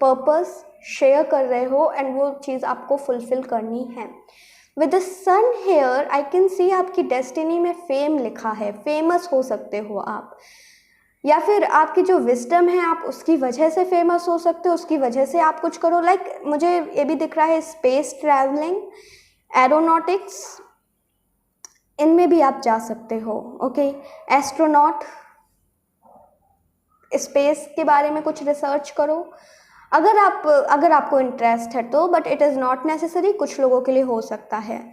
पर्पस शेयर कर रहे हो, एंड वो चीज़ आपको फुलफ़िल करनी है। With the sun here I can see आपकी डेस्टिनी में फेम लिखा है, फेमस हो सकते हो आप, या फिर आपकी जो विजडम है आप उसकी वजह से फेमस हो सकते हो, उसकी वजह से आप कुछ करो। लाइक मुझे ये भी दिख रहा है स्पेस ट्रैवलिंग, एरोनॉटिक्स, इनमें भी आप जा सकते हो, ओके। एस्ट्रोनॉट, स्पेस के बारे में कुछ रिसर्च करो अगर आपको इंटरेस्ट है तो, but it is not necessary, कुछ लोगों के लिए हो सकता है,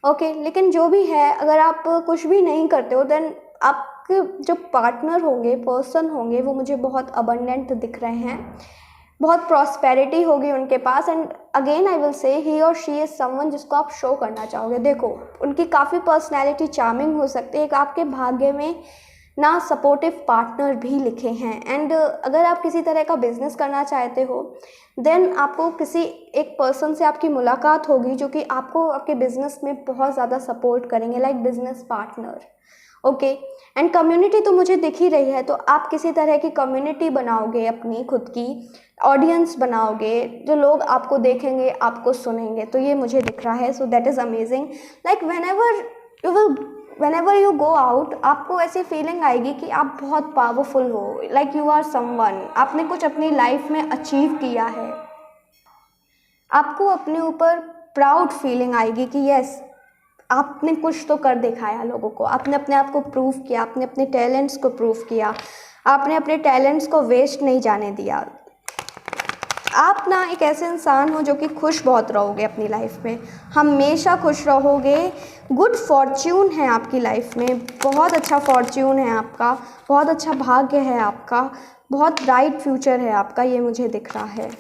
ओके। लेकिन जो भी है, अगर आप कुछ भी नहीं करते हो देन आपके जो पार्टनर होंगे, पर्सन होंगे, वो मुझे बहुत अबंडेंट दिख रहे हैं, बहुत प्रॉस्पेरिटी होगी उनके पास। And again I will say ही और शी इज़ समवन जिसको आप शो करना चाहोगे। देखो उनकी काफ़ी पर्सनैलिटी चार्मिंग हो सकती है। एक आपके भाग्य में ना सपोर्टिव पार्टनर भी लिखे हैं। एंड अगर आप किसी तरह का बिजनेस करना चाहते हो देन आपको किसी एक पर्सन से आपकी मुलाकात होगी जो कि आपको आपके बिजनेस में बहुत ज़्यादा सपोर्ट करेंगे, like business partner, okay. And community तो मुझे दिख ही रही है, तो आप किसी तरह की कम्युनिटी बनाओगे, अपनी खुद की ऑडियंस बनाओगे, जो लोग आपको देखेंगे, आपको सुनेंगे, तो ये मुझे दिख रहा है। So that is amazing. Like whenever you go out, आपको ऐसी फीलिंग आएगी कि आप बहुत पावरफुल हो, लाइक यू आर समवन, आपने कुछ अपनी लाइफ में अचीव किया है। आपको अपने ऊपर प्राउड फीलिंग आएगी कि यस आपने कुछ तो कर दिखाया लोगों को, आपने अपने आप को प्रूव किया, आपने अपने टैलेंट्स को प्रूव किया, आपने अपने टैलेंट्स को वेस्ट नहीं जाने दिया। आप ना एक ऐसे इंसान हो जो कि खुश बहुत रहोगे अपनी लाइफ में, हमेशा खुश रहोगे। गुड फॉर्च्यून है आपकी लाइफ में, बहुत अच्छा फॉर्च्यून है आपका, बहुत अच्छा भाग्य है आपका, बहुत ब्राइट फ्यूचर है आपका, ये मुझे दिख रहा है।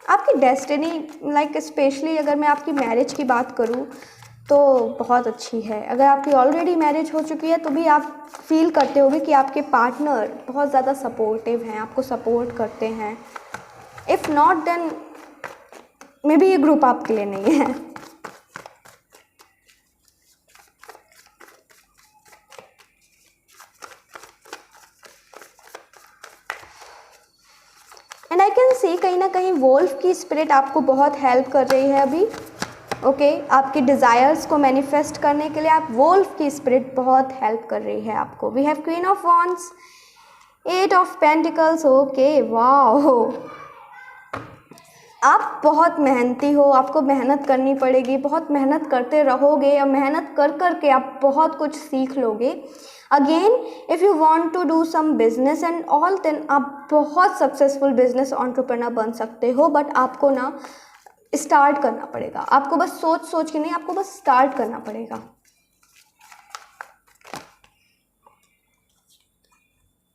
आपकी डेस्टिनी लाइक स्पेशली अगर मैं आपकी मैरिज की बात करूँ तो बहुत अच्छी है। अगर आपकी ऑलरेडी मैरिज हो चुकी है तो भी आप फील करते होगे कि आपके पार्टनर बहुत ज़्यादा सपोर्टिव हैं, आपको सपोर्ट करते हैं। If not then maybe ये ग्रुप आपके लिए नहीं है। एंड आई कैन सी कहीं ना कहीं वोल्फ की स्पिरिट आपको बहुत हेल्प कर रही है अभी, ओके। आपकी डिज़ायर्स को मैनिफेस्ट करने के लिए आप वोल्फ की स्पिरिट बहुत हेल्प कर रही है आपको। We have queen of wands, 8 of pentacles, okay, wow. आप बहुत मेहनती हो, आपको मेहनत करनी पड़ेगी, बहुत मेहनत करते रहोगे और मेहनत कर कर के आप बहुत कुछ सीख लोगे। Again if you want to do some business and all then आप बहुत सक्सेसफुल बिजनेस एंटरप्रेन्योर बन सकते हो, बट आपको ना स्टार्ट करना पड़ेगा। आपको बस सोच के नहीं, आपको बस स्टार्ट करना पड़ेगा।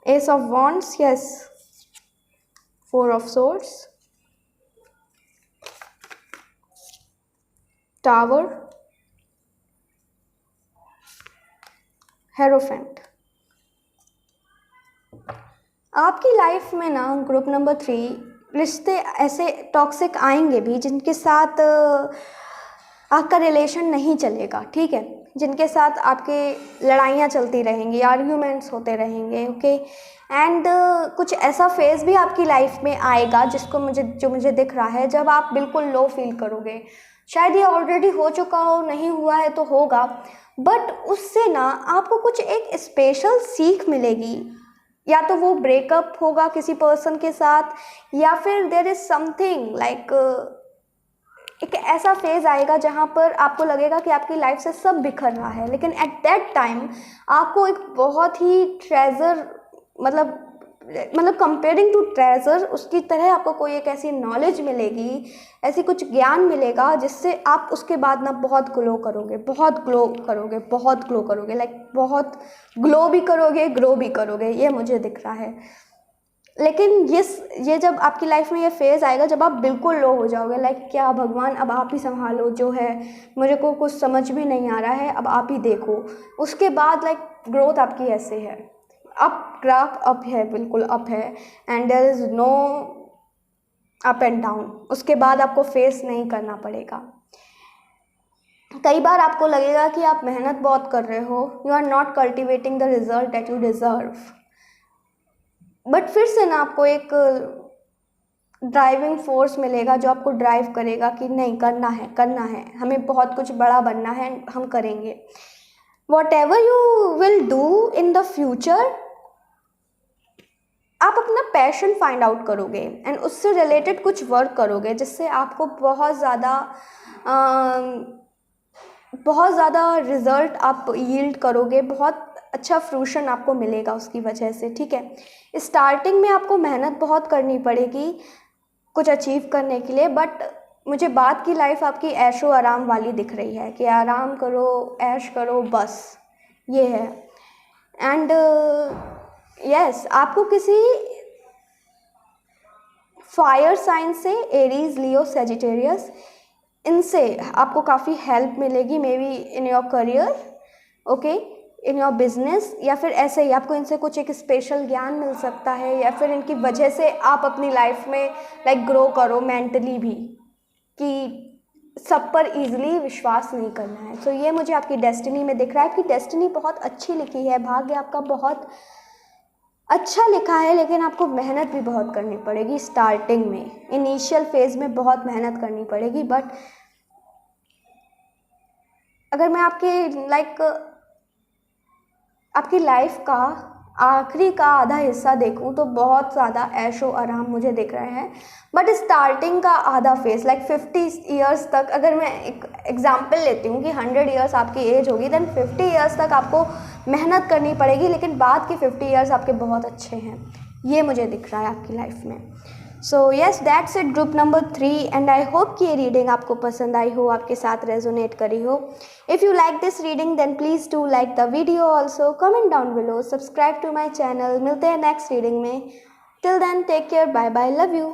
S of wands, yes, 4 of swords, tower, hierophant. आपकी लाइफ में ना ग्रुप नंबर 3 रिश्ते ऐसे टॉक्सिक आएंगे भी जिनके साथ आपका रिलेशन नहीं चलेगा, ठीक है, जिनके साथ आपके लड़ाइयाँ चलती रहेंगी, आर्ग्यूमेंट्स होते रहेंगे, ओके। एंड कुछ ऐसा फेज़ भी आपकी लाइफ में आएगा जो मुझे दिख रहा है जब आप बिल्कुल लो फील करोगे, शायद ये ऑलरेडी हो चुका हो, नहीं हुआ है तो होगा, बट उससे ना आपको कुछ एक स्पेशल सीख मिलेगी। या तो वो ब्रेकअप होगा किसी पर्सन के साथ, या फिर देयर इज़ समथिंग लाइक एक ऐसा फेज़ आएगा जहाँ पर आपको लगेगा कि आपकी लाइफ से सब बिखर रहा है, लेकिन एट दैट टाइम आपको एक बहुत ही ट्रेजर मतलब कंपेयरिंग टू ट्रेजर उसकी तरह आपको कोई एक ऐसी नॉलेज मिलेगी, ऐसी कुछ ज्ञान मिलेगा जिससे आप उसके बाद ना बहुत ग्लो करोगे, बहुत ग्लो करोगे, बहुत ग्लो करोगे, लाइक बहुत ग्लो भी करोगे, ग्रो भी करोगे, ये मुझे दिख रहा है। लेकिन ये जब आपकी लाइफ में ये फेज़ आएगा जब आप बिल्कुल लो हो जाओगे, लाइक क्या भगवान अब आप ही संभालो, जो है मुझे को कुछ समझ भी नहीं आ रहा है, अब आप ही देखो। उसके बाद लाइक ग्रोथ आपकी ऐसे है, अप ग्राफ अप है, बिल्कुल अप है, and there is no up and down. उसके बाद आपको फेस नहीं करना पड़ेगा। कई बार आपको लगेगा कि आप मेहनत बहुत कर रहे हो, you are not cultivating the result that you deserve, but फिर से ना आपको एक ड्राइविंग फोर्स मिलेगा जो आपको ड्राइव करेगा कि नहीं, करना है, करना है, हमें बहुत कुछ बड़ा बनना है, हम करेंगे। What ever you will do in the future, आप अपना पैशन फाइंड आउट करोगे एंड उससे रिलेटेड कुछ वर्क करोगे जिससे आपको बहुत ज़्यादा रिज़ल्ट आप यील्ड करोगे, बहुत अच्छा फ्रूशन आपको मिलेगा उसकी वजह से, ठीक है। स्टार्टिंग में आपको मेहनत बहुत करनी पड़ेगी कुछ अचीव करने के लिए, बट मुझे बाद की लाइफ आपकी ऐशो आराम वाली दिख रही है कि आराम करो, ऐश करो, बस ये है। एंड यस, आपको किसी फायर साइन से, एरीज, लियो, सेजिटेरियस, इनसे आपको काफ़ी हेल्प मिलेगी, may be in your career, okay, in your business, या फिर ऐसे ही आपको इनसे कुछ एक स्पेशल ज्ञान मिल सकता है, या फिर इनकी वजह से आप अपनी लाइफ में लाइक ग्रो करो मेंटली भी, कि सब पर इजीली विश्वास नहीं करना है। सो ये मुझे आपकी डेस्टिनी में दिख रहा है। आपकी डेस्टिनी बहुत अच्छी लिखी है, भाग्य आपका बहुत अच्छा लिखा है, लेकिन आपको मेहनत भी बहुत करनी पड़ेगी। स्टार्टिंग में, इनिशियल फेज़ में बहुत मेहनत करनी पड़ेगी, बट अगर मैं आपकी लाइफ का आखिरी का आधा हिस्सा देखूं तो बहुत ज़्यादा ऐशो आराम मुझे दिख रहे हैं, बट स्टार्टिंग का आधा फेस लाइक 50 ईयर्स तक, अगर मैं एक एग्जांपल लेती हूँ कि 100 ईयर्स आपकी एज होगी, देन 50 ईयर्स तक आपको मेहनत करनी पड़ेगी, लेकिन बाद के 50 ईयर्स आपके बहुत अच्छे हैं, ये मुझे दिख रहा है आपकी लाइफ में। So yes, that's it, group number 3, and I hope कि ये रीडिंग आपको पसंद आई हो, आपके साथ रेजोनेट करी हो। If you like this reading then please do like the video, also comment down below, subscribe to my channel. मिलते हैं नेक्स्ट रीडिंग में, till then take care, bye bye, love you.